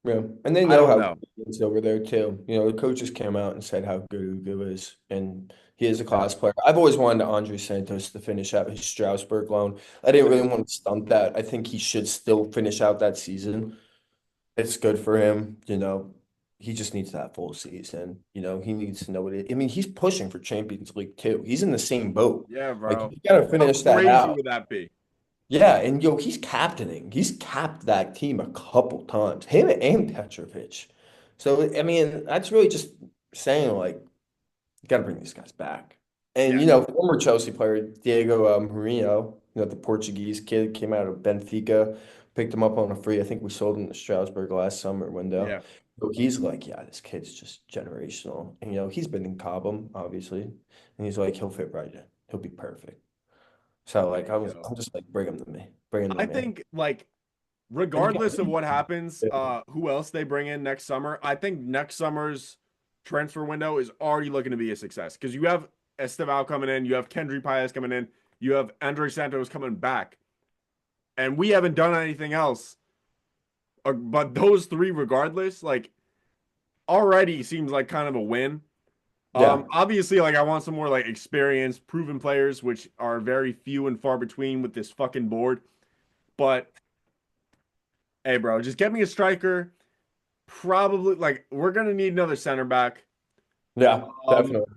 Yeah, and they I know don't how know. good he is over there too. The coaches came out and said how good Ugo is, and he is a Yeah, class player. I've always wanted Andre Santos to finish out his Strasbourg loan. I didn't really same. want to stunt that. I think he should still finish out that season. It's good for him. He just needs that full season. He needs to know what it. I mean, he's pushing for Champions League too. He's in the same boat. Yeah, Like bro. you got to How finish that crazy out. would that be? Yeah, and he's captaining. He's capped that team a couple times. Him and Petrovic. So I mean, that's really just saying like you got to bring these guys back. And Yeah, former Chelsea player Diego Mourinho, the Portuguese kid came out of Benfica, picked him up on a free. I think we sold him to Strasbourg last summer window. yeah. So he's like, yeah, this kid's just generational. And he's been in Cobham, obviously, and he's like, he'll fit right in. He'll be perfect. So There like you go. I'm just like, bring him to me. Bring him to I me. think like And you got regardless of what happens, yeah, who else they bring in next summer, I think next summer's transfer window is already looking to be a success because you have Esteval coming in, you have Kendry Paez coming in, you have Andre Santos coming back, and we haven't done anything else. But those three, regardless, like already seems like kind of a win. yeah, Obviously, like I want some more like experienced, proven players, which are very few and far between with this fucking board. But hey, bro, just get me a striker. Probably like we're gonna need another center back. yeah, Um, definitely.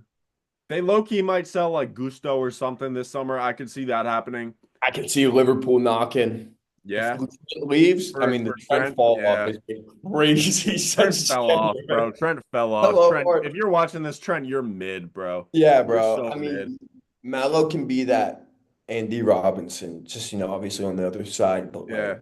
they low key might sell like Gusto or something this summer. I could see that happening. I can see Liverpool knocking. If Yeah, Lucas leaves, I mean the for trend Trent. fall off Yeah, has been crazy Trent since fell off, bro. January. Trent fell off. Hello, Trent, if Mark. you're watching this, Trent, you're mid, bro. Yeah, You're bro. so I mid. mean, Mallow can be that Andy Robinson, just obviously on the other side, but Yeah. like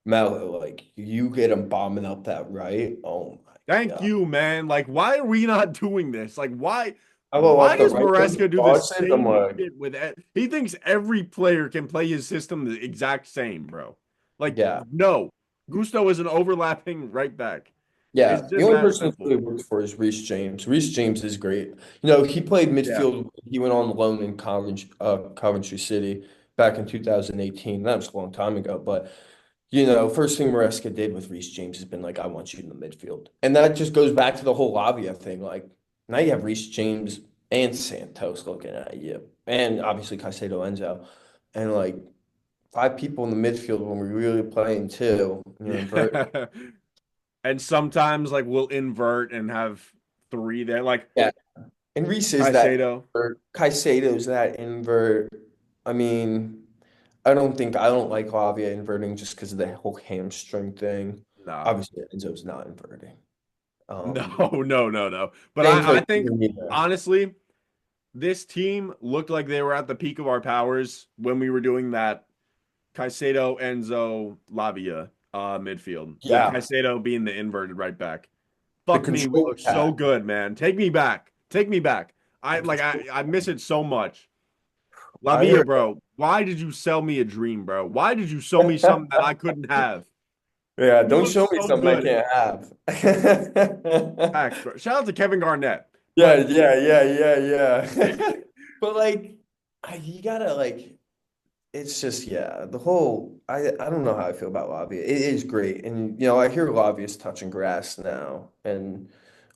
Mallow, like you get him bombing up that right. Oh my Thank God. you, man. Like, why are we not doing this? Like, why? I go Why off the does right foot Maresca and do the cross it. I'm same like, shit with it? He thinks every player can play his system the exact same, bro. Like, yeah. no. Gusto is an overlapping right back. It's Yeah, the just only that person that's simple. really worked for is Reece James. Reece James is great. He played Yeah. midfield. He went on loan in Coventry City back in 2018. That was a long time ago. But, first thing Maresca did with Reece James has been like, I want you in the midfield. And that just goes back to the whole Lavia thing. Like, now you have Reece James and Santos looking at you. And obviously Caicedo Enzo. And like five people in the midfield when we're really playing two, Vert. Yeah. And sometimes, like, we'll invert and have three there. Like, And Reese is that Caicedo. invert. Caicedo's that invert. I mean, I don't like Lavia inverting just because of the whole hamstring thing. Nah. Obviously, Enzo's not inverting. No, Um, no. But Same for I think, neither. honestly, this team looked like they were at the peak of our powers when we were doing that Caicedo, Enzo, Lavia midfield, with Yeah, Caicedo being the inverted right back. the Fuck me, we control look so cat. good, man. Take me back. Take me back. The control I miss it so much. I Lavia, heard. bro. Why did you sell me a dream, bro? Why did you sell me something that I couldn't have? Yeah, He don't looks show me so something I good. can't have. Facts, bro. Shout out to Kevin Garnett. Yeah, But yeah, yeah, yeah, yeah. But like, you gotta like. It's just the whole I don't know how I feel about Lavia. It is great, and I hear Lavia's touching grass now, and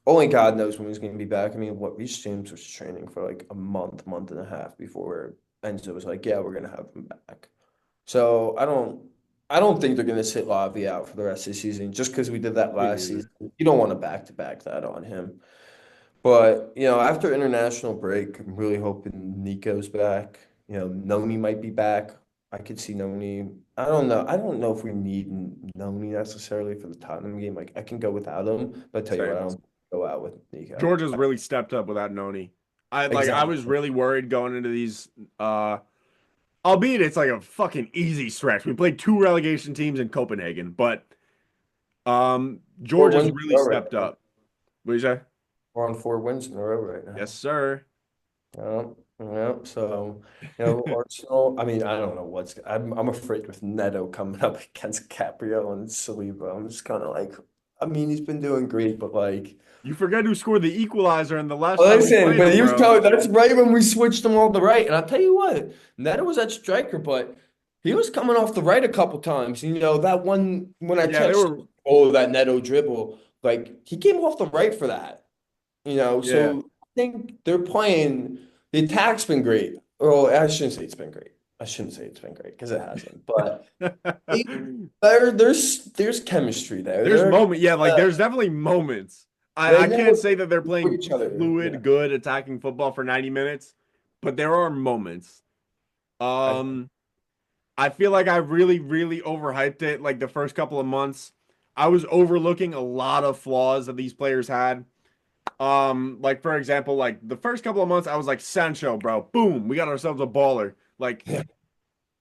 only God knows when he's going to be back. I mean, what Reece James was training for like a month and a half before Enzo was like, yeah, we're going to have him back. So I don't think they're going to sit Lavia out for the rest of the season just because we did that me last neither. season. You don't want to back to back that on him. But, after international break, I'm really hoping Nico's back. Nomi might be back. I could see Noni. I don't know. I don't know if we need Noni necessarily for the Tottenham game. Like I can go without him, but I tell you what, I Same. don't go out with Nico. Georgia's really stepped up without Noni. I was Exactly. really worried going into these albeit it's like a fucking easy stretch. We played two relegation teams in Copenhagen, but Four Georgia's wins in a really row right stepped now. up. What do you say? We're on 4 wins in a row right Yes, now. sir. Yeah, yeah. So, Arsenal. I mean, I don't know what's. I'm afraid with Neto coming up against Caprio and Saliba. I'm just kind of like, I mean, he's been doing great, but like, You forget who scored the equalizer in the last time we listen, played but him, he was bro. telling. That's right when we switched them all to right. And I'll tell you what, Neto was that striker, but he was coming off the right a couple times. That one when I Yeah, they texted, were. oh, that Neto dribble, like he came off the right for that. Yeah. So I think they're playing. The attack's been great. Well, I shouldn't say it's been great. I shouldn't say it's been great because it hasn't. But they, there's chemistry there. There's moment, yeah, like there's definitely moments. I They can't know say that they're what playing each other. Yeah, fluid, good attacking football for 90 minutes, but there are moments. I Um, I feel like I really, really overhyped it like the first couple of months. I was overlooking a lot of flaws that these players had. Like for example, like the first couple of months, I was like, Sancho, bro, boom, we got ourselves a baller. Like yeah,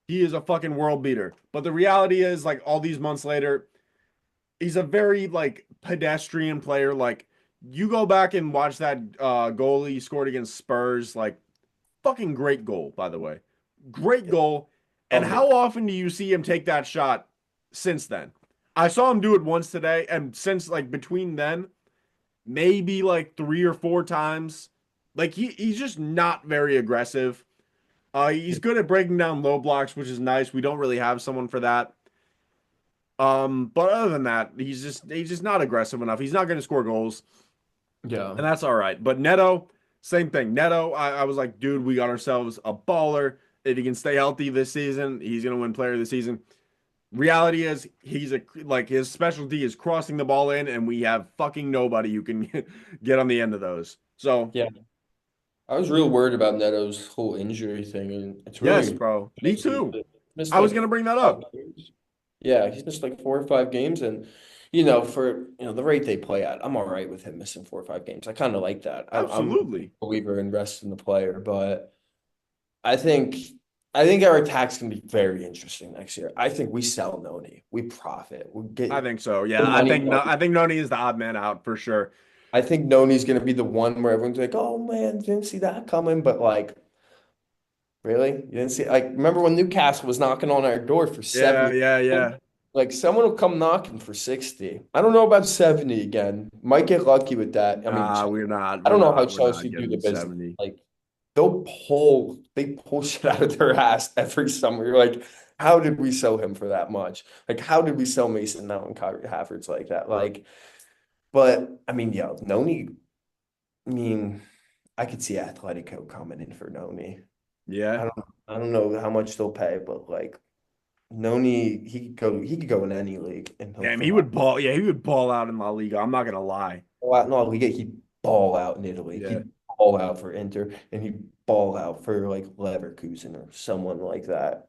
he is a fucking world beater. But the reality is, like all these months later, he's a very like pedestrian player. Like you go back and watch that goal he scored against Spurs, like fucking great goal, by the way. Great yeah. goal. And Unbelievable. how often do you see him take that shot since then? I saw him do it once today, and since like between then, maybe like three or four times. Like he's just not very aggressive. He's good at breaking down low blocks, which is nice. We don't really have someone for that. But other than that, he's just not aggressive enough. He's not going to score goals, Yeah, and that's all right. But Neto, same thing. Neto, I was like, dude, we got ourselves a baller. If he can stay healthy this season, he's going to win Player of the Season. Reality is, he's a like his specialty is crossing the ball in, and we have fucking nobody who can get on the end of those. So yeah. I was real worried about Neto's whole injury thing, and it's yes, really bro, me too. missed I was like going to bring that 5 up. games. Yeah, he's missed like 4 or 5 games, and for the rate they play at, I'm all right with him missing 4 or 5 games. I kind of like that. I'm a Absolutely. believer in resting the player, but I think I think our attack's gonna be very interesting next year. I think we sell Noni, we profit, we I get think so. the Yeah, money. I think Noni is the odd man out for sure. I think Noni's gonna be the one where everyone's like, "Oh man, didn't see that coming," but like. Really? You didn't see like remember when Newcastle was knocking on our door for Yeah, 70? yeah, yeah. Like someone will come knocking for 60. I don't know about 70 again. Might get lucky with that. I mean, Nah, we're not. I We're don't know how not. We're not Chelsea do the getting business. 70. Like they pull shit out of their ass every summer. You're like, how did we sell him for that much? Like, how did we sell Mason Mount and Kyrie Havertz like that? Like, but I mean, yeah, Noni, I mean, I could see Atletico coming in for Noni. Yeah. I don't know how much they'll pay, but like Noni, he could go in any league and he'll Damn, he thrive. would ball. Yeah, he would ball out in La Liga. I'm not gonna lie. No, he'd ball out in Italy. Yeah, He'd ball out for Inter, and he'd ball out for like Leverkusen or someone like that.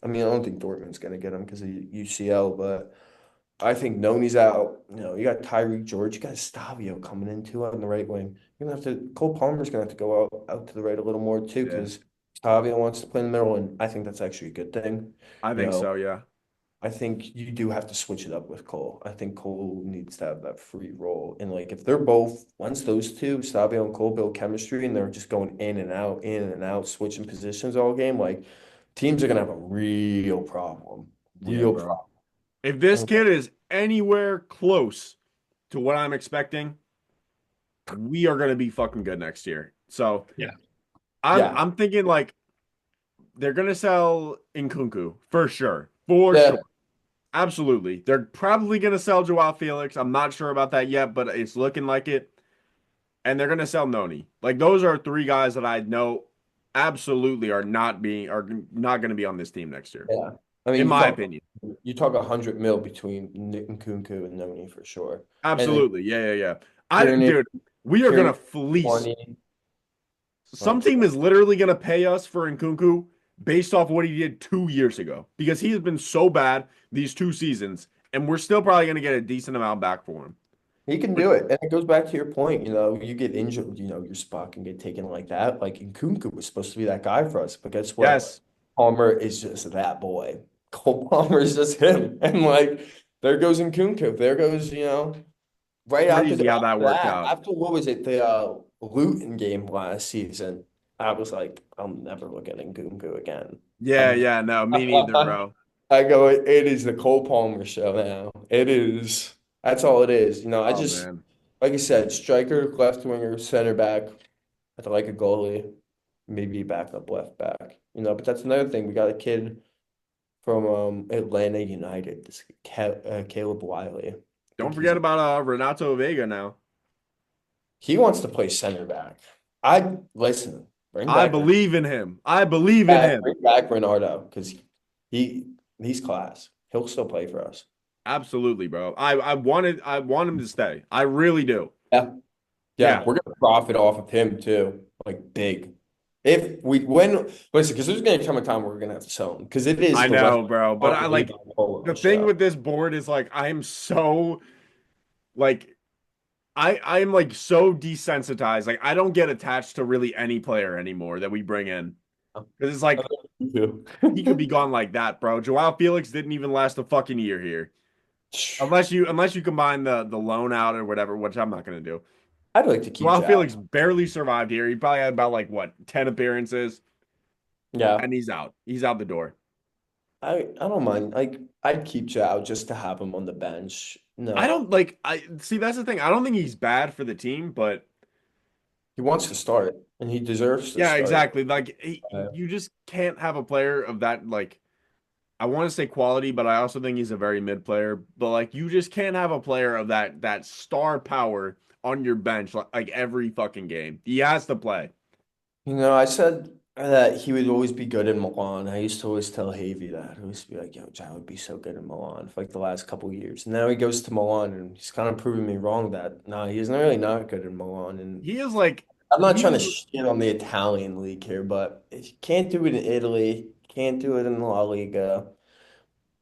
I mean, I don't think Dortmund's gonna get him because of UCL, but I think Noni's out. You got Tyreek George, you got Stavio coming in too on the right wing. You're gonna have to Cole Palmer's gonna have to go out to the right a little more too yeah. because Stavio wants to play in the middle, and I think that's actually a good thing. I You think know, so. Yeah. I think you do have to switch it up with Cole. I think Cole needs to have that free role. And like if they're both once those two, Stavio and Cole build chemistry and they're just going in and out, switching positions all game, like teams are gonna have a real problem. Yeah, Real bro. problem. If this And kid is anywhere close to what I'm expecting, we are gonna be fucking good next year. So yeah. I'm Yeah. I'm thinking like they're gonna sell Nkunku for sure. For Yeah. sure. Absolutely. They're probably gonna sell Joao Felix. I'm not sure about that yet, but it's looking like it. And they're gonna sell Noni. Like those are three guys that I know absolutely are not gonna be on this team next year, Yeah. I mean in my opinion. you talk 100 mil between Nick and Kunku and Noni for sure. And then Absolutely. Yeah, yeah, yeah. Tierney, Dude, we are Tierney gonna fleece. 20. Some Like team is literally gonna pay us for Nkunku based off what he did 2 years ago because he has been so bad these 2 seasons, and we're still probably going to get a decent amount back for him. He can But do it. And it goes back to your point, you get injured, your spot can get taken like that. Like Nkunku was supposed to be that guy for us, but guess what? yes, Palmer is just that boy. Cole Palmer is just him. And like there goes Nkunku. There goes, right out the crazy door how that after worked that. out. After what was it, the Luton game last season, I was like, I'll never look at Nkunku again. Yeah, I'm yeah, no, me neither, bro. I go, it is the Cole Palmer show now. It is. That's all it is. I Oh just, man, like I said, striker, left winger, center back. I like a goalie, maybe backup left back. But that's another thing. We got a kid from Atlanta United, this Caleb Wiley. I don't think he's forget about Renato Vega now. he wants to play center back. I listen, bring I back believe in him. I believe in him. bring back Renardo because he he's class. He'll still play for us. Absolutely, bro. I want him to stay. I really do. Yeah. Yeah, Yeah, we're gonna profit off of him too, like big. If we when listen, because there's gonna come a time where we're gonna have to sell him because it is I the left know, bro. But I on like rebound polo the thing show. with this board is like I am so like I'm like so desensitized. Like I don't get attached to really any player anymore that we bring in. Because it's like Me too. he could be gone like that, bro. Joao Felix didn't even last a fucking year here. Unless you combine the loan out or whatever, which I'm not gonna do. I'd like to keep Joao Jao. Felix barely survived here. He probably had about like what 10 appearances, Yeah, and he's out. He's out the door. I don't mind. Like I'd keep Jao just to have him on the bench. I No, don't like I see that's the thing. I don't think he's bad for the team, but he wants to start and he deserves to yeah, start. exactly. Like you just can't have a player of that like I want to say quality, but I also think he's a very mid player. But like you just can't have a player of that star power on your bench like every fucking game. He has to play. I said that he would always be good in Milan. I used to always tell Havy that. I used to be like, yo, Jao would be so good in Milan for like the last couple years. And now he goes to Milan and he's kind of proving me wrong that no, he's not really not good in Milan. And He is like I'm not he trying to is shit on the Italian league here, but if you can't do it in Italy, can't do it in La Liga,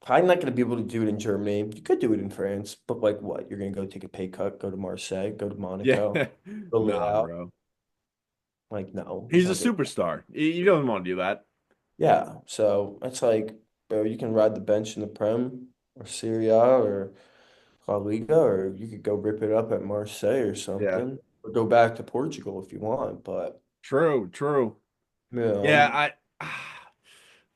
probably not going to be able to do it in Germany. You could do it in France, but like what? You're going to go take a pay cut, go to Marseille, go to yeah. Monaco, go live Nah, out? bro. Like, no, he's He's a not doing. superstar. He doesn't want to do that. Yeah, so it's like, bro, you can ride the bench in the Prem or Serie A or La Liga, or you could go rip it up at Marseille or Yeah. something, or go back to Portugal if you want. But True, true. you know, Yeah, I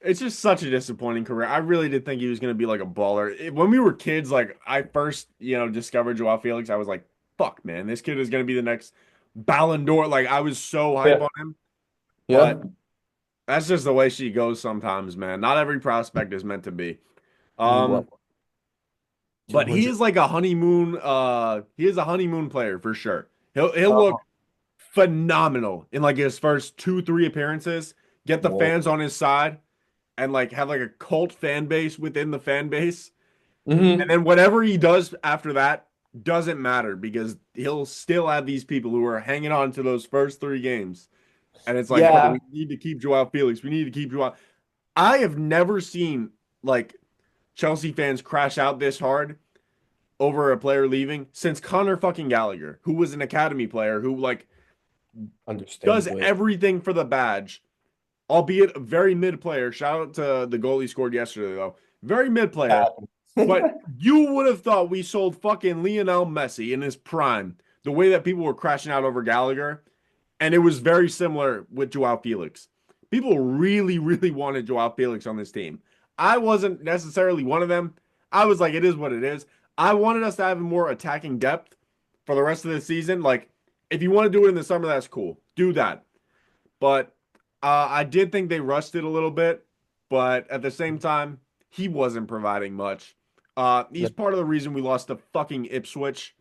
it's just such a disappointing career. I really did think he was going to be like a baller. When we were kids, like I first, discovered Joao Felix, I was like, "Fuck, man, this kid is going to be the next Ballon d'Or." Like I was so hype yeah, on him, but yeah. that's just the way she goes sometimes, man. Not every prospect is meant to be. What? Um, but Would he you? is like a honeymoon he is a honeymoon player for sure. He'll look Oh, phenomenal in like his first 2, 3 appearances, get the whoa. fans on his side and like have like a cult fan base within the fan base. And Hmm. then whatever he does after that doesn't matter because he'll still have these people who are hanging on to those first 3 games. And it's like, bro, Yeah, we need to keep Joao Felix. We need to keep Joao. I have never seen like Chelsea fans crash out this hard over a player leaving since Connor fucking Gallagher, who was an academy player who like does understandably. everything for the badge, albeit a very mid player. Shout out to the goal he scored yesterday though. Very mid player. But you would have thought we sold fucking Lionel Messi in his prime, the way that people were crashing out over Gallagher. And it was very similar with Joao Felix. People really, really wanted Joao Felix on this team. I wasn't necessarily one of them. I was like, it is what it is. I wanted us to have more attacking depth for the rest of the season. Like, if you want to do it in the summer, that's cool. Do that. But I did think they rushed it a little bit. But at the same time, he wasn't providing much. He's part of the reason we lost to fucking Ipswich.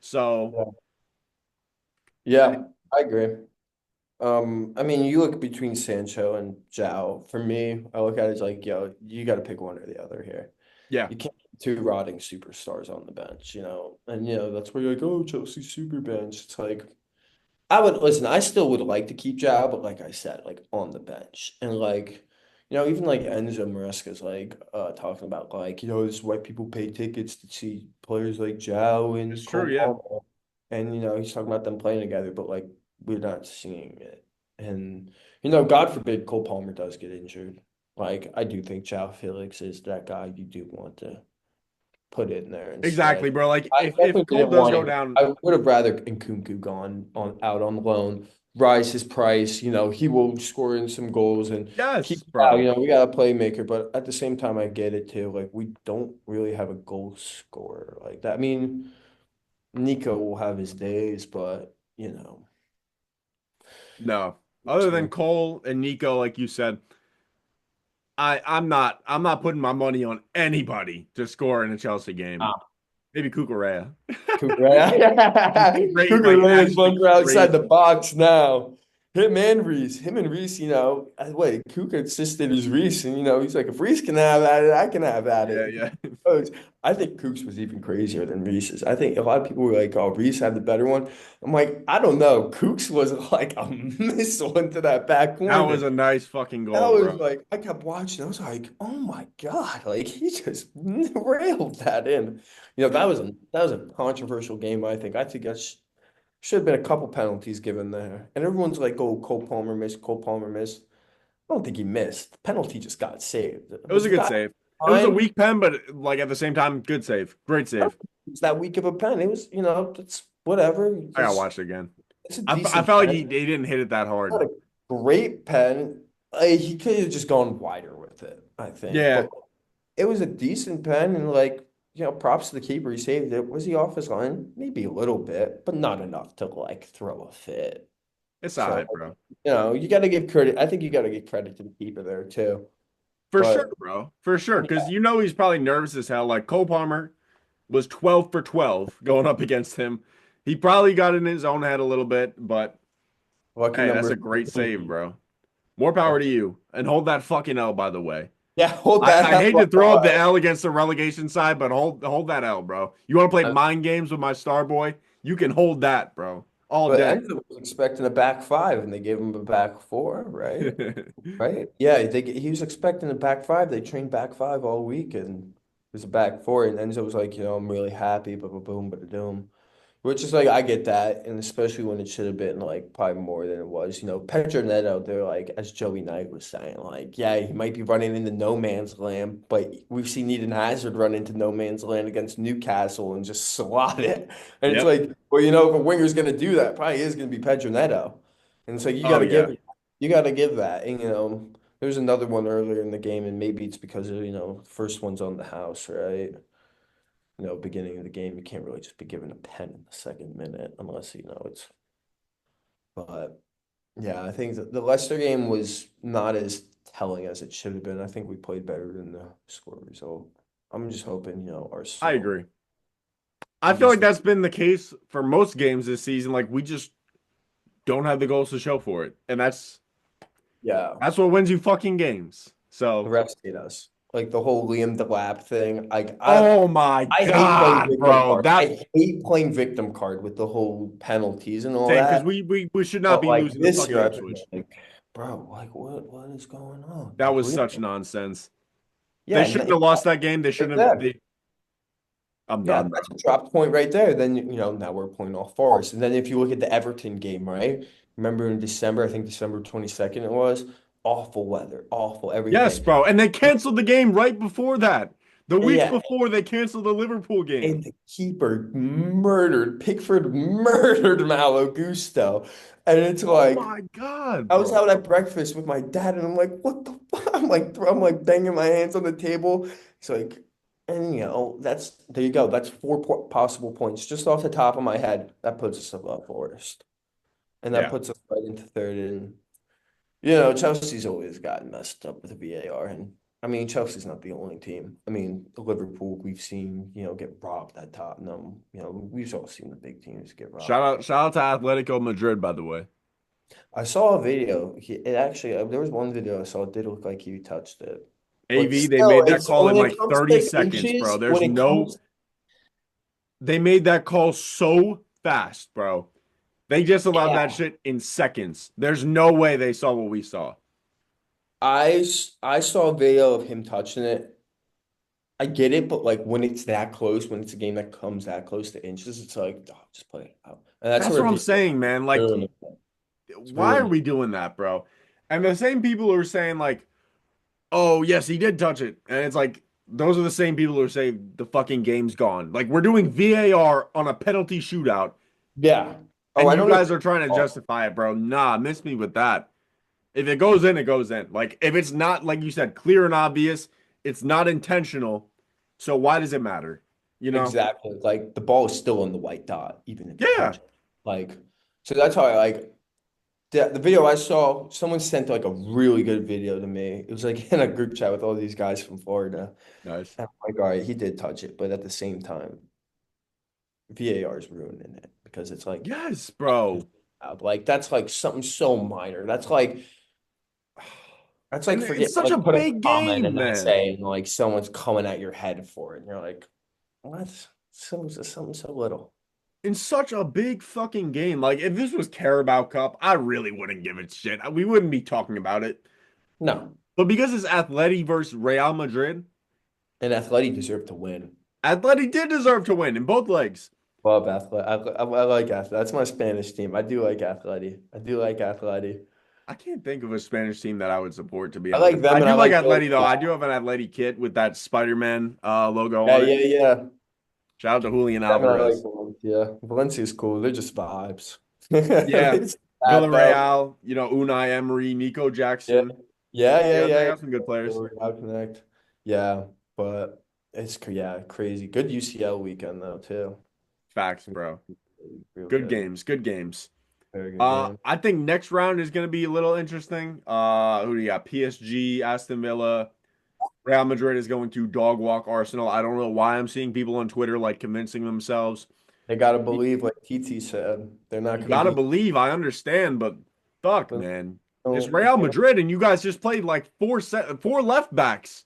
So, Yeah, yeah, I agree. I mean, you look between Sancho and Zhao. For me, I look at it as like, yo, you got to pick one or the other here. yeah. You can't have two rotting superstars on the bench, and that's where you're like, oh, Chelsea super bench. It's like I would listen. I still would like to keep Zhao, but like I said, like on the bench, and like even like Enzo Maresca's like talking about like, this is why people pay tickets to see players like Zhao It's and true, Cole yeah. Palmer. And he's talking about them playing together, but like we're not seeing it. And God forbid Cole Palmer does get injured. Like I do think Zhao Felix is that guy you do want to put in there instead. Exactly, bro. Like I if definitely Cole didn't does want go him. down, I would have rather Nkunku gone on out on loan, rise his price. He will score in some goals and keep yes, out. bro. We got a playmaker, but at the same time, I get it too. Like we don't really have a goal scorer like that. I mean, Nico will have his days, but No. it's Other than Cole and Nico, like you said, I'm not putting my money on anybody to score in a Chelsea game. Maybe Cucurella. He's great, like Reyes absolutely runs outside the crazy. box now. Him and Reese, wait, Kuka assisted his Reese, and he's like, if Reese can have at it, I can have at Yeah, it. yeah. Oh, I think Kooks was even crazier than Reese's. I think a lot of people were like, "Oh, Reese had the better one." I'm like, I don't know. Kooks was like a missile into that back That was corner. a nice fucking That goal, was bro. like, I kept watching. I was like, "Oh my God!" Like he just railed that in. That was a controversial game. I think that should have been a couple penalties given there. And everyone's like, "Oh, Cole Palmer missed. Cole Palmer missed." I don't think he missed. The penalty just got saved. It was Was a the good guy save. It was a behind? weak pen, but like at the same time, good save. Great save. It's that weak of a pen. It was, it's whatever. I gotta watch it again. It's a I decent felt like he pen. didn't hit it that hard. Not a great pen. He could have just gone wider with it, I think. Yeah, But it was a decent pen, and like, props to the keeper. He saved it. Was he off his line? Maybe a little bit, but not enough to like throw a fit. it's all So, right, bro. you got to give credit. I think you got to give credit to the keeper there too. For sure, But bro. For sure. yeah, Because he's probably nervous as hell. Like Cole Palmer was 12 for 12 going up against him. He probably got in his own head a little bit, but lucky hey, that's number a great save, 13. bro. More power to you. And hold that fucking L, by the way. Yeah, hold I, that I hell hate to throw up the up. L against the relegation side, but hold that L, bro. You want to play Uh, mind games with my star boy? You can hold that, bro. All But day. Enzo was expecting a back five, and they gave him a back four, right? Right? Yeah, he was expecting a back five. They trained back five all week, and it was a back four. And Enzo was like, I'm really happy, but boom, but doom. Which is like I get that, and especially when it should have been like probably more than it was. Pedro Neto, they're like, as Joey Knight was saying, like, yeah, he might be running into no man's land, but we've seen Eden Hazard run into no man's land against Newcastle and just slot it. And it's Yep. like, well, if a winger's gonna do that, probably is gonna be Pedro Neto. And it's like Oh yeah. you gotta give that. And there's another one earlier in the game, and maybe it's because of, first one's on the house, right? Beginning of the game, you can't really just be given a pen in the second minute unless, it's, but yeah, I think the Leicester game was not as telling as it should have been. I think we played better than the score result. I'm just hoping, I Arsenal, agree. I at feel like least, that's been the case for most games this season. Like we just don't have the goals to show for it. And yeah, that's what wins you fucking games. the So, refs hate us. Like the whole Liam Delap thing. Like oh my I hate playing God, victim bro. card. I hate playing victim card with the whole penalties and all Same because that. we should not But be like losing to this fucking year, I've been Ipswich. like, bro, like what is going on? That Like was Liam, such nonsense. They yeah, shouldn't have lost that game. They right shouldn't have. there. I'm Yeah, done, bro. that's a drop point right there. Then, now we're playing off Forest. And then if you look at the Everton game, right? Remember in December, I think December 22nd it was, awful weather, awful Yes, everything. bro. And they canceled the game right before that. The week Yeah, before they canceled the Liverpool game. and the keeper Pickford murdered Malo Gusto. And it's Oh like, my God, I was bro. out at breakfast with my dad, and I'm like, what the fuck? I'm like banging my hands on the table. It's like, and there you go. That's four po possible points just off the top of my head. That puts us above Forest, and that Yeah. puts us right into third. And Chelsea's always gotten messed up with the VAR, and I mean Chelsea's not the only team. I mean Liverpool, we've seen get robbed at Tottenham. We've all seen the big teams get robbed. Shout out to Atletico Madrid, by the way. I saw a video. It actually, there was one video I saw. It did look like he touched it, but AV, they still, made that it's call when in it like comes 30 to seconds, bro. inches. When it comes, They made that call so fast, bro. They just allowed yeah, that shit in seconds. There's no way they saw what we saw. I saw a video of him touching it. I get it, but like when it's that close, when it's a game that comes that close to inches, it's like, oh, just play it out. And that's That's where what I'm VR saying, man. Like, ruined it. It's why are ruined it. we doing that, bro? And the same people who are saying like, "Oh, yes, he did touch it," and it's like those are the same people who say the fucking game's gone. Like, we're doing VAR on a penalty shootout, Yeah. Oh, and I you don't even. guys are trying to justify it, bro. Nah, miss me with that. If it goes in, it goes in. Like, if it's not, like you said, clear and obvious, it's not intentional. So why does it matter? You know? Exactly. Like the ball is still in the white dot, even if you Yeah. touch it. Like, so that's how I like the video I saw. Someone sent like a really good video to me. It was like in a group chat with all these guys from Florida. Nice. And I'm like, all right, he did touch it, but at the same time, VAR is ruining it because it's Yes, bro. like that's like something so minor. That's like And it's forget such a like putting a big comment game, and then man. saying like someone's coming at your head for it, and you're like, what? Something so little. In such a big fucking game. Like, if this was Carabao Cup, I really wouldn't give it shit. We wouldn't be talking about it. No. But because it's Atleti versus Real Madrid, And Athletic deserve to win. Atleti did deserve to win in both legs. Love Athletic. I like Athletic. That's my Spanish team. I do like Athletic. I do like Athletic. I can't think of a Spanish team that I would support, to be I like honest. I them and I do like like Atleti, though. I do Villarreal. have an Atleti kit with that Spider-Man logo Yeah, on it. yeah, yeah. Shout out to Julian Them and I like Alvarez. Valencia. Valencia's cool. They're just vibes. Yeah. They just bad though. Villarreal, Unai Emery, Nico Yeah, Jackson. yeah, They yeah, got, they yeah. got some good players. How connect. Yeah, but yeah, crazy. Good UCL weekend though too. Facts, bro. Real Good good. games. Good games. Very good game. I think next round is going to be a little interesting. Who do you got? PSG, Aston Villa, Real Madrid is going to dog walk Arsenal. I don't know why I'm seeing people on Twitter like convincing themselves. They gotta You, believe, like TT said, they're not you gonna gotta beat believe. I understand, but fuck, them. man, it's So, Real Madrid, and you guys just played like four left backs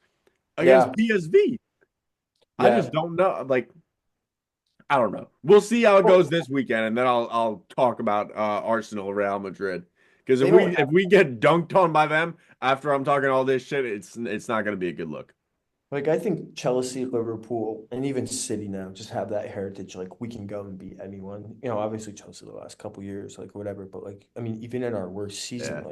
against yeah, PSV. I just yeah. don't know. Like, I don't know. We'll see how it goes this weekend, and then I'll talk about Arsenal, Real Madrid. Because if They we don't if have we get dunked on by them after I'm talking all this shit, it's not going to be a good look. like I think Chelsea, Liverpool, and even City now just have that heritage. Like we can go and beat anyone. You know, obviously Chelsea the last couple years, like whatever. But like, I mean, even in our worst season,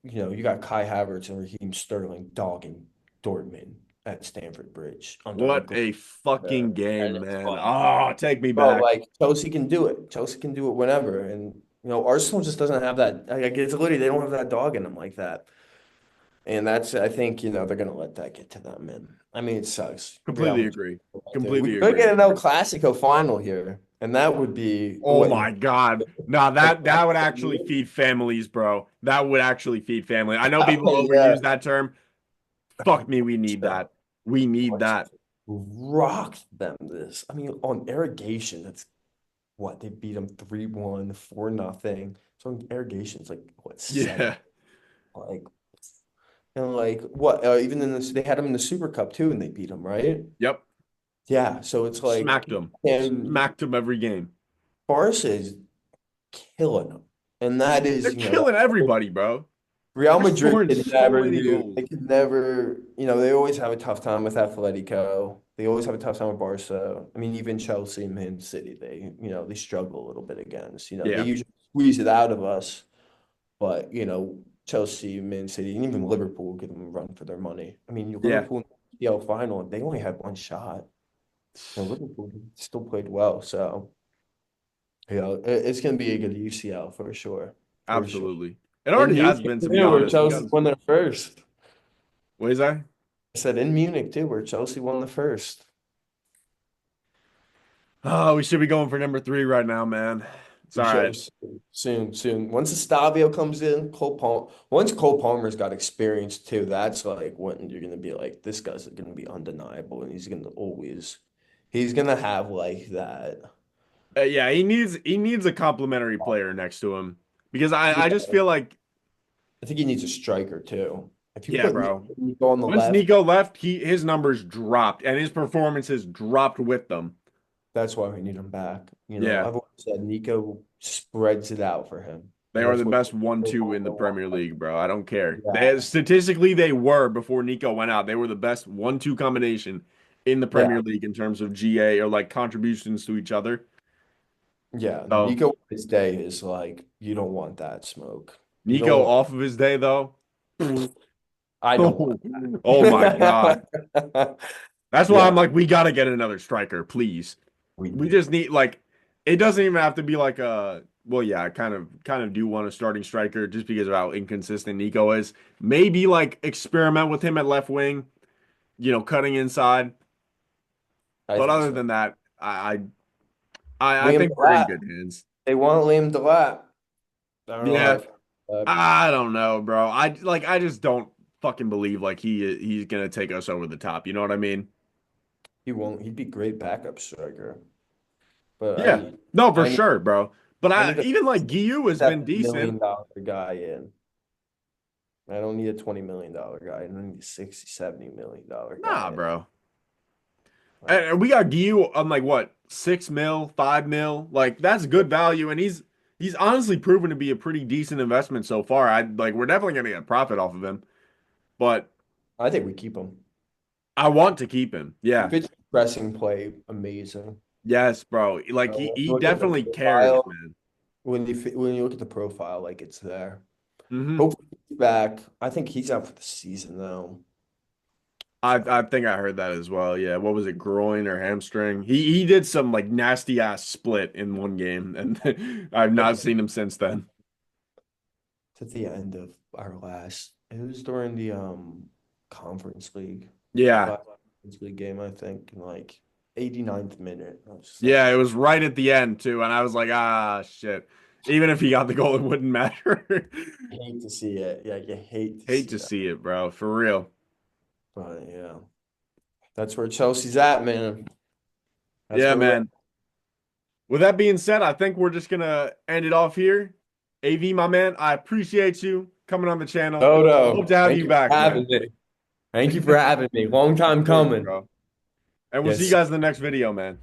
Yeah. like you got Kai Havertz and Raheem Sterling dogging Dortmund at Stamford Bridge under What Uncle. a fucking And game, it's man. like, Oh, take me bro, back. like Chelsea can do it. Chelsea can do it whenever. And Arsenal just doesn't have that. Like it's literally they don't have that dog in them like that. And that's I think they're gonna let that get to them. And I mean it sucks. Real Completely Madrid. agree. We Completely could agree. get an El Clasico final here, and that would be Oh what my God. Nah, like that would actually feed families, bro. That would actually feed family. I know people yeah. overuse that term. Fuck me, we need that. We need that. Rocked them this. I mean, on irrigation, that's what they beat them 3-1, 4-0. So on irrigation, it's like what seven? Yeah. Like and like what? Even in this, they had them in the Super Cup too, and they beat them, right? Yep. Yeah. So it's like, Smacked them. and Smacked them every game. Barca is killing them, and that They're is killing everybody, bro. Real They're Madrid scoring could so never many do. goals. They could never. They always have a tough time with Atletico. They always have a tough time with Barca. I mean, even Chelsea and Man City, they struggle a little bit against. They Yeah. usually squeeze it out of us, but Chelsea, Man City, and even Liverpool will give them a run for their money. I mean, Yeah. Liverpool in the PL final, they only had one shot. Liverpool still played well, so it's going to be a good UCL for sure, for sure. Absolutely. It In already has Munich been, to be too, where honest. You Chelsea guys, won their first. what is that? I said in Munich too, where Chelsea won the first. Oh, we should be going for number three right now, man. It's We all should right. have soon, soon. Once Estavio comes in, once Cole Palmer's got experience too, that's like when you're gonna be like, this guy's gonna be undeniable, and he's gonna have like that. Yeah, he needs a complimentary player next to him because I Yeah, just feel like, I think he needs a striker too. If you yeah, put bro. Nico on the Once left, Nico left, his numbers dropped and his performances dropped with them. that's why we need him back. Yeah. I've always said Nico spreads it out for him. They and are that's the what best they 1-2 want. in the Premier League, bro. I don't care. Yeah, Statistically, they were before Nico went out. They were the best 1-2 combination in the yeah, Premier League in terms of GA or like contributions to each other. yeah. So Nico his day is like you don't want that smoke. You don't Nico want. off of his day though. I don't want Oh, oh my God. that. That's why I'm Yeah, like, we gotta get another striker, please. we We do. just need like it doesn't even have to be like a well, yeah, I kind of do want a starting striker just because of how inconsistent Nico is. Maybe like experiment with him at left wing, cutting inside. I But think other so. than that, I Liam think we're in Delap. good hands. They want Liam Delap. I don't know how I Yeah, feel about that. I don't know, bro. I just don't fucking believe like he's gonna take us over the top. You know what I mean? He won't. He'd be great backup striker. But Yeah. No, for I need sure, bro. But I I need a even like Giyu has been decent. $7 million guy in. I don't need a $20 million guy. I need a 60, $70 million guy Nah, in. bro. Like, And we got Giyu on like what, 6 mil, 5 mil. Like that's good value, and he's honestly proven to be a pretty decent investment so far. I like we're definitely gonna get profit off of him, but I think we keep him. I want to keep him. He Yeah. fits pressing play amazing. Yes, bro. Like he When he you look at the definitely cares, profile, man. when you look at the profile, like it's there. Hmm. Hopefully he's back. I think he's out for the season though. So I think I heard that as well. Yeah. What was it, groin or hamstring? He did some like nasty ass split in one game, and I've not seen him since then. it's at the end of our last. It was during the conference league, our Yeah. last conference league game, I think, in like 89th minute. I was just like, Yeah, it was right at the end too, and I was like, ah, shit. Even if he got the goal, it wouldn't matter. I hate to see it. Yeah, you hate to Hate see to that. see it, bro. For real. But yeah, that's where Chelsea's at, man. That's Yeah, where we're at. man. With that being said, I think we're just gonna end it off here. AV, my man, I appreciate you coming on the channel. No, Hope no. to have Thank you you for back, man. having me. Thank you for having me. Long Of time course, coming. bro. And we'll see you Yes. guys in the next video, man.